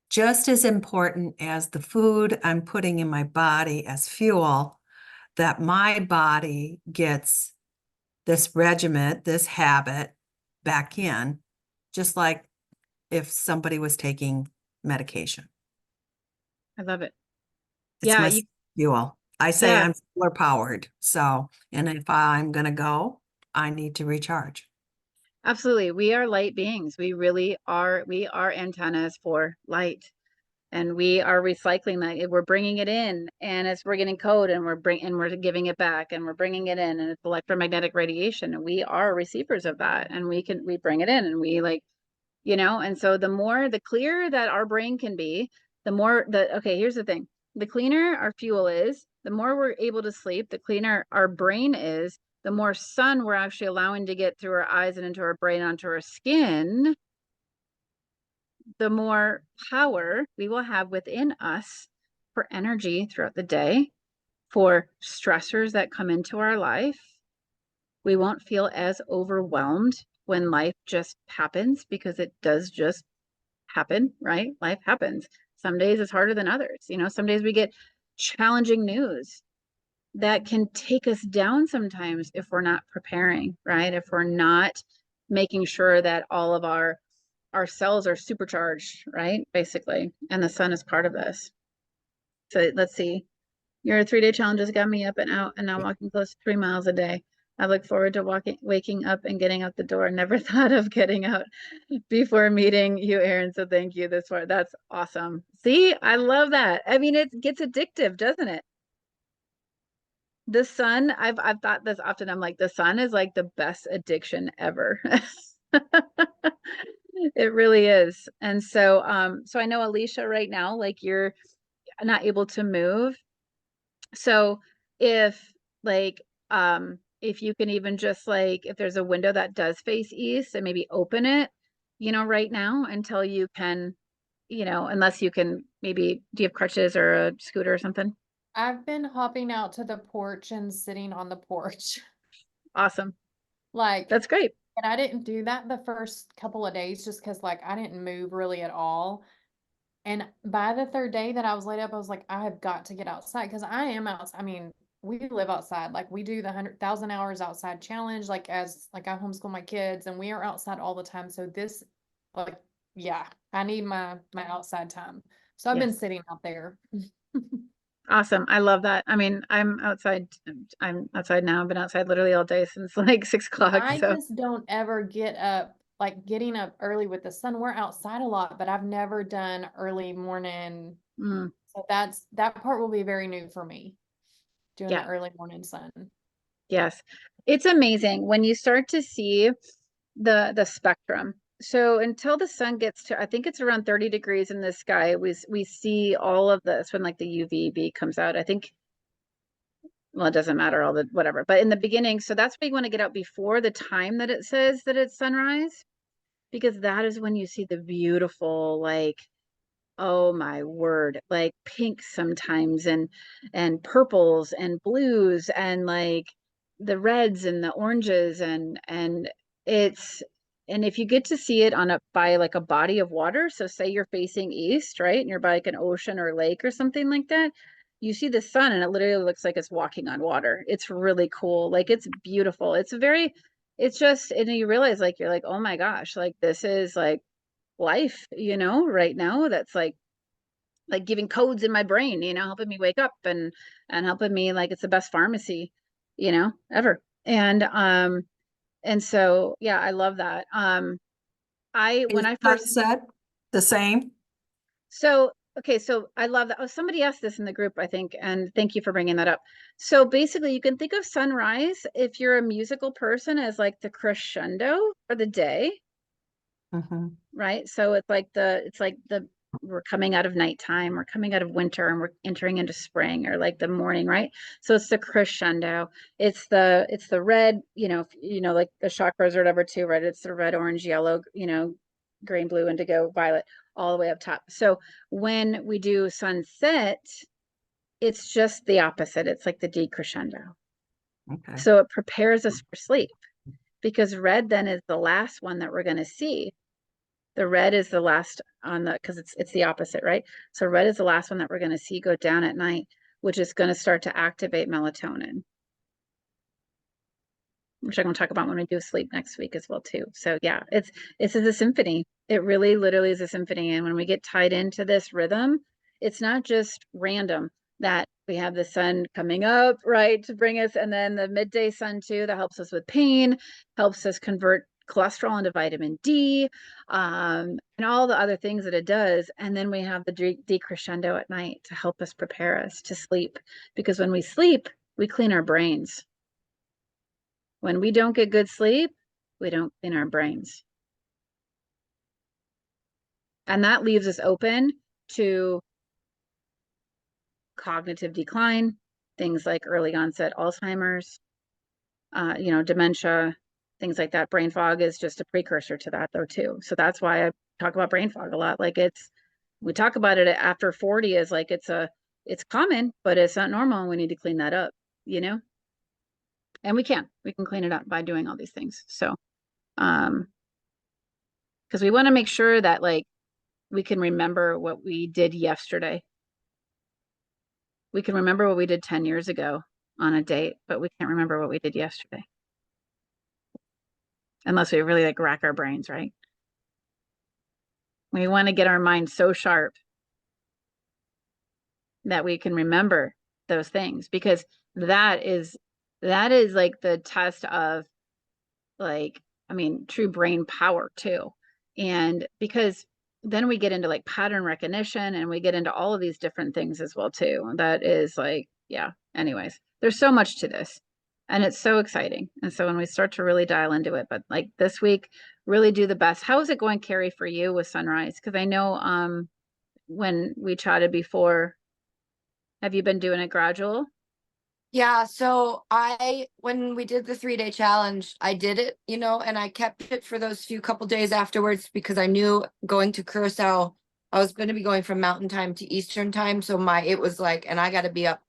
C: just as important as the food I'm putting in my body as fuel, that my body gets this regiment, this habit back in, just like if somebody was taking medication.
A: I love it.
C: It's
A: Yeah,
C: my fuel. I say
A: yeah.
C: I'm solar powered. So, and if I'm going to go, I need to recharge.
A: Absolutely. We are light beings. We really are. We are antennas for light, and we are recycling that. We're bringing it in, and we're getting code, and we're giving it back, and we're bringing it in, and it's electromagnetic radiation, and we are receivers of that, and we bring it in, and we like, and so the clearer that our brain can be, okay, here's the thing. The cleaner our fuel is, the more we're able to sleep, the cleaner our brain is, the more sun we're actually allowing to get through our eyes and into our brain, onto our skin, the more power we will have within us for energy throughout the day, for stressors that come into our life. We won't feel as overwhelmed when life just happens, because it does just happen, right? Life happens. Some days it's harder than others. Some days we get challenging news that can take us down sometimes if we're not preparing, right? If we're not making sure that all of our cells are supercharged, right? Basically. And the sun is part of this. So let's see. Your 3-day challenge has got me up and out, and now walking close to 3 miles a day. I look forward to waking up and getting out the door. Never thought of getting out before meeting you, Aaron. So thank you. That's awesome. See, I love that. I mean, it gets addictive, doesn't it? The sun, I've thought this often. I'm like, the sun is like the best addiction ever. It really is. And so I know, Alicia, right now, like, you're not able to move. So if like if you can even just like, if there's a window that does face east, and maybe open it, right now, until you can, unless you can, maybe, do you have crutches or a scooter or something?
D: I've been hopping out to the porch and sitting on the porch.
A: Awesome.
D: Like,
A: That's great.
D: and I didn't do that the first couple of days just because like I didn't move really at all. And by the third day that I was laid up, I was like, I have got to get outside because I am outside. I mean, we live outside. Like we do the 100,000 hours outside challenge, like as like I homeschool my kids and we are outside all the time. So this, like, yeah, I need my outside time. So I've been
A: Yes.
D: sitting out there.
A: Awesome. I love that. I mean, I'm outside now. I've been outside literally all day since like 6 o'clock.
D: I
A: So
D: just don't ever get up, like getting up early with the sun. We're outside a lot, but I've never done early morning.
A: mm,
D: So that part will be very new for me, doing the
A: yeah,
D: early morning sun.
A: yes. It's amazing when you start to see the spectrum. So until the sun gets to, I think it's around 30 degrees in the sky, we see all of this when like the UVB comes out. I think, well, it doesn't matter all the whatever, but in the beginning, so that's why you want to get out before the time that it says that it's sunrise, because that is when you see the beautiful, like, oh my word, like pinks sometimes and purples and blues and like the reds and the oranges and it's and if you get to see it on a by like a body of water, so say you're facing east, right? And you're by like an ocean or lake or something like that, you see the sun and it literally looks like it's walking on water. It's really cool. Like it's beautiful. It's very it's just and you realize like you're like, oh my gosh, like this is like life, right now that's like giving codes in my brain, helping me wake up and helping me like it's the best pharmacy, ever. And so yeah, I love that. I
C: Is
A: when I first
C: sunset the same?
A: so okay, so I love that. Oh, somebody asked this in the group, I think, and thank you for bringing that up. So basically, you can think of sunrise if you're a musical person as like the crescendo for the day,
C: Mm-hmm.
A: right? So it's like the we're coming out of nighttime, we're coming out of winter, and we're entering into spring, or like the morning, right? So it's the crescendo. It's the red, like the chakras or whatever too, right? It's the red, orange, yellow, green, blue, indigo, violet, all the way up top. So when we do sunset, it's just the opposite. It's like the decrescendo.
C: Okay.
A: So it prepares us for sleep because red then is the last one that we're going to see. The red is the last on the because it's the opposite, right? So red is the last one that we're going to see go down at night, which is going to start to activate melatonin, which I'm going to talk about when we do sleep next week as well too. So yeah, it's a symphony. It really literally is a symphony. And when we get tied into this rhythm, it's not just random that we have the sun coming up, right, to bring us, and then the midday sun too, that helps us with pain, helps us convert cholesterol into vitamin D, and all the other things that it does. And then we have the decrescendo at night to help us prepare us to sleep. Because when we sleep, we clean our brains. When we don't get good sleep, we don't clean our brains. And that leaves us open to cognitive decline, things like early onset Alzheimer's, dementia, things like that. Brain fog is just a precursor to that though too. So that's why I talk about brain fog a lot. Like we talk about it after 40 is like it's common, but it's not normal and we need to clean that up, and we can clean it up by doing all these things. So, because we want to make sure that like we can remember what we did yesterday. We can remember what we did 10 years ago on a date, but we can't remember what we did yesterday. Unless we really like rack our brains, right? We want to get our mind so sharp that we can remember those things, because that is like the test of like, I mean, true brain power too. And because then we get into like pattern recognition and we get into all of these different things as well too. That is like, yeah, anyways, there's so much to this and it's so exciting. And so when we start to really dial into it, but like this week, really do the best. How is it going, Carrie, for you with sunrise? Because I know when we chatted before, have you been doing it gradual?
B: Yeah, so when we did the 3-day challenge, I did it, and I kept it for those couple days afterwards because I knew going to Curacao, I was going to be going from mountain time to Eastern time. So it was like, and I got to be up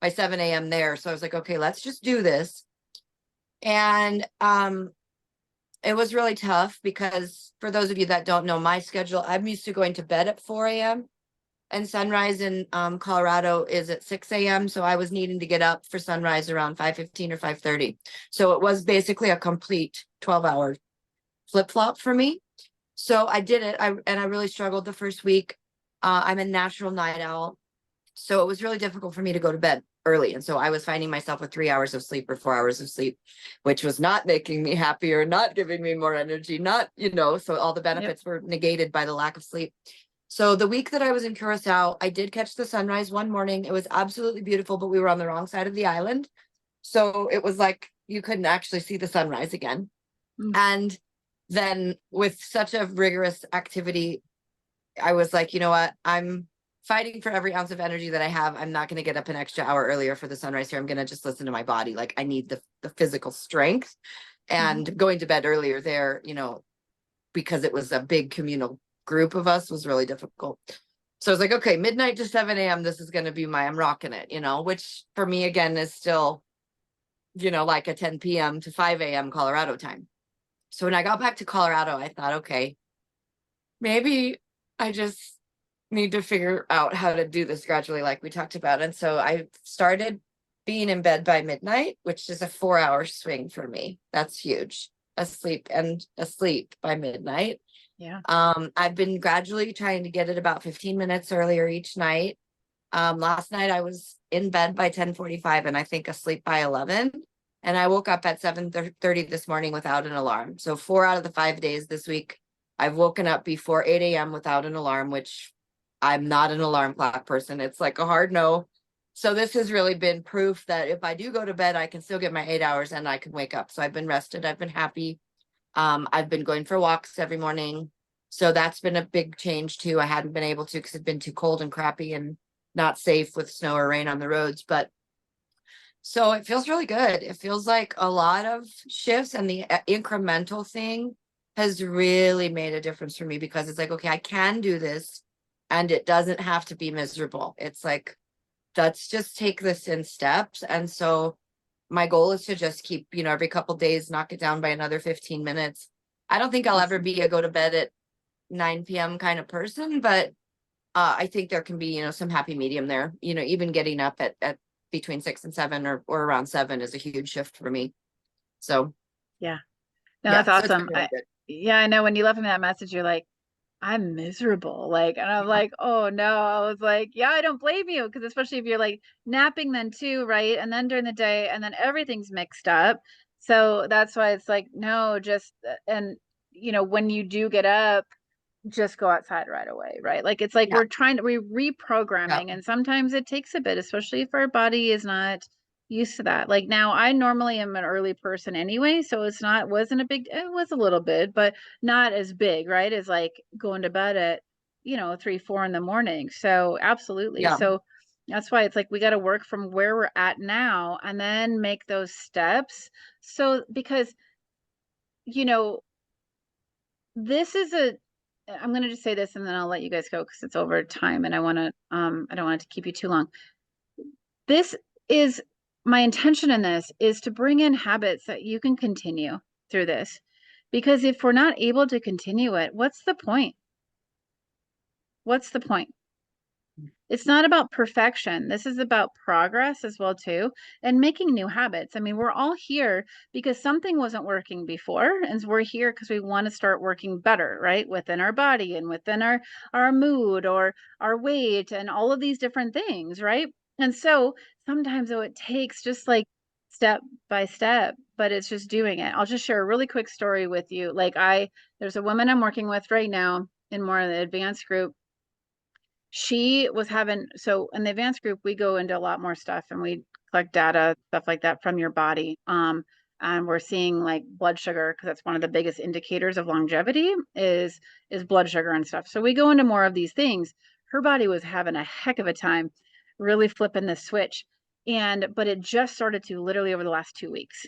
B: by 7 a.m. there. So I was like, okay, let's just do this. And it was really tough because for those of you that don't know my schedule, I'm used to going to bed at 4 a.m. and sunrise in Colorado is at 6 a.m. So I was needing to get up for sunrise around 5:15 or 5:30. So it was basically a complete 12-hour flip-flop for me. So I did it. I really struggled the first week. I'm a natural night owl. So it was really difficult for me to go to bed early. And so I was finding myself with 3 hours of sleep or 4 hours of sleep, which was not making me happier, not giving me more energy, not, so all the benefits were negated by the lack of sleep. So the week that I was in Curacao, I did catch the sunrise one morning. It was absolutely beautiful, but we were on the wrong side of the island. So it was like you couldn't actually see the sunrise again. And then with such a rigorous activity, I was like, you know what? I'm fighting for every ounce of energy that I have. I'm not going to get up an extra hour earlier for the sunrise here. I'm going to just listen to my body. Like I need the physical strength, and going to bed earlier there, because it was a big communal group of us, was really difficult. So I was like, okay, midnight to 7 a.m. This is going to be I'm rocking it, which for me again is still, like a 10 p.m. to 5 a.m. Colorado time. So when I got back to Colorado, I thought, okay, maybe I just need to figure out how to do this gradually, like we talked about. And so I started being in bed by midnight, which is a 4-hour swing for me. That's huge. Asleep by midnight.
A: Yeah.
B: I've been gradually trying to get it about 15 minutes earlier each night. Last night I was in bed by 10:45 and I think asleep by 11. And I woke up at 7:30 this morning without an alarm. So 4 out of the 5 days this week, I've woken up before 8 a.m. without an alarm, which I'm not an alarm clock person. It's like a hard no. So this has really been proof that if I do go to bed, I can still get my 8 hours and I can wake up. So I've been rested. I've been happy. I've been going for walks every morning. So that's been a big change too. I hadn't been able to because it's been too cold and crappy and not safe with snow or rain on the roads. But so it feels really good. It feels like a lot of shifts, and the incremental thing has really made a difference for me because it's like, okay, I can do this and it doesn't have to be miserable. It's like, let's just take this in steps. And so my goal is to just keep, every couple days, knock it down by another 15 minutes. I don't think I'll ever be a go to bed at 9 p.m. kind of person, but I think there can be, some happy medium there. Even getting up at between 6 and 7 or around 7 is a huge shift for me. So
A: Yeah. No,
B: yeah,
A: that's
B: so it's been
A: awesome.
B: really good.
A: Yeah, I know when you left me that message, you're like, I'm miserable. Like, and I'm like, oh no. I was like, yeah, I don't blame you. Cause especially if you're like napping then too, right? And then during the day, and then everything's mixed up. So that's why it's like, no, just, and when you do get up, just go outside right away, right? Like it's like
B: Yeah.
A: we're reprogramming, and sometimes it takes a bit, especially if our body is not used to that. Like now I normally am an early person anyway, so wasn't a big, it was a little bit, but not as big, right? As like going to bed at 3, 4 in the morning. So absolutely.
B: Yeah.
A: So that's why it's like we got to work from where we're at now and then make those steps. So because this is I'm going to just say this and then I'll let you guys go because it's over time and I don't want it to keep you too long. This is my intention in this is to bring in habits that you can continue through this. Because if we're not able to continue it, what's the point? What's the point? It's not about perfection. This is about progress as well too, and making new habits. I mean, we're all here because something wasn't working before, and we're here because we want to start working better, right? Within our body and within our mood or our weight and all of these different things, right? And so sometimes though it takes just like step by step, but it's just doing it. I'll just share a really quick story with you. Like there's a woman I'm working with right now in more of the advanced group. She was having, so in the advanced group, we go into a lot more stuff and we collect data, stuff like that from your body. And we're seeing like blood sugar because that's one of the biggest indicators of longevity is blood sugar and stuff. So we go into more of these things. Her body was having a heck of a time really flipping the switch. But it just started to literally over the last 2 weeks.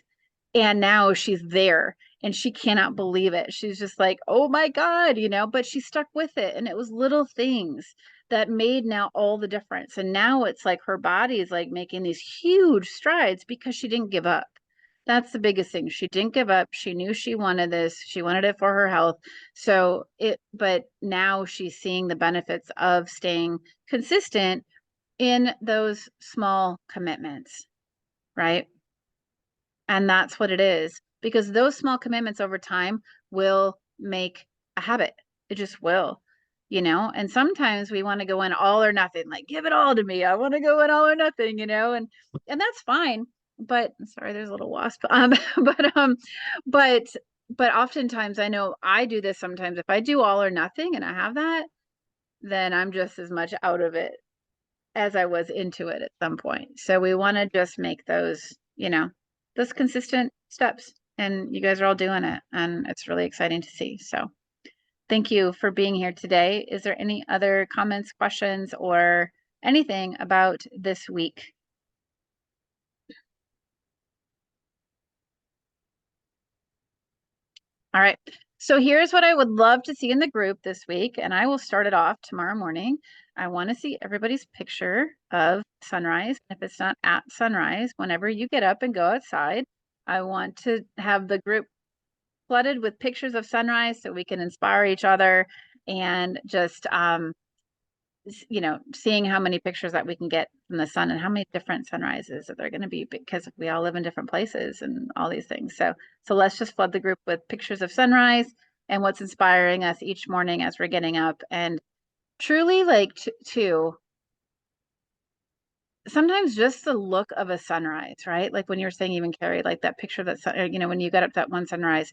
A: And now she's there and she cannot believe it. She's just like, oh my God, but she stuck with it. And it was little things that made now all the difference. And now it's like her body is like making these huge strides because she didn't give up. That's the biggest thing. She didn't give up. She knew she wanted this. She wanted it for her health. But now she's seeing the benefits of staying consistent in those small commitments, right? And that's what it is, because those small commitments over time will make a habit. It just will, and sometimes we want to go in all or nothing, like give it all to me. I want to go in all or nothing, and that's fine. But sorry, there's a little wasp. But but oftentimes I know I do this sometimes. If I do all or nothing and I have that, then I'm just as much out of it as I was into it at some point. So we want to just make those consistent steps, and you guys are all doing it, and it's really exciting to see. So thank you for being here today. Is there any other comments, questions, or anything about this week? All right. So here's what I would love to see in the group this week, and I will start it off tomorrow morning. I want to see everybody's picture of sunrise. If it's not at sunrise, whenever you get up and go outside, I want to have the group flooded with pictures of sunrise so we can inspire each other, and just seeing how many pictures that we can get from the sun and how many different sunrises that they're going to be, because we all live in different places and all these things. So let's just flood the group with pictures of sunrise and what's inspiring us each morning as we're getting up. And truly, like, to sometimes just the look of a sunrise, right? Like when you were saying, even Carrie, like that picture that when you got up that one sunrise,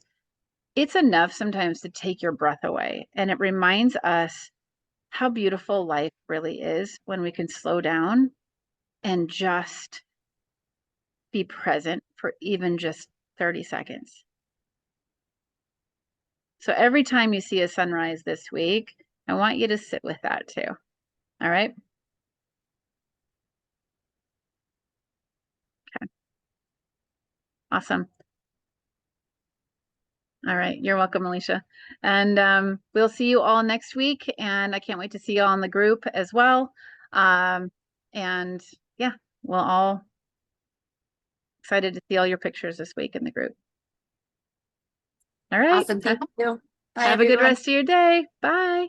A: it's enough sometimes to take your breath away. And it reminds us how beautiful life really is when we can slow down and just be present for even just 30 seconds. So every time you see a sunrise this week, I want you to sit with that too. All right. Okay. Awesome. All right. You're welcome, Alicia. And we'll see you all next week. And I can't wait to see you all in the group as well. And yeah, we'll all excited to see all your pictures this week in the group. All right.
B: Awesome. Thank you. Bye,
A: Have a good
B: everyone.
A: rest of your day. Bye.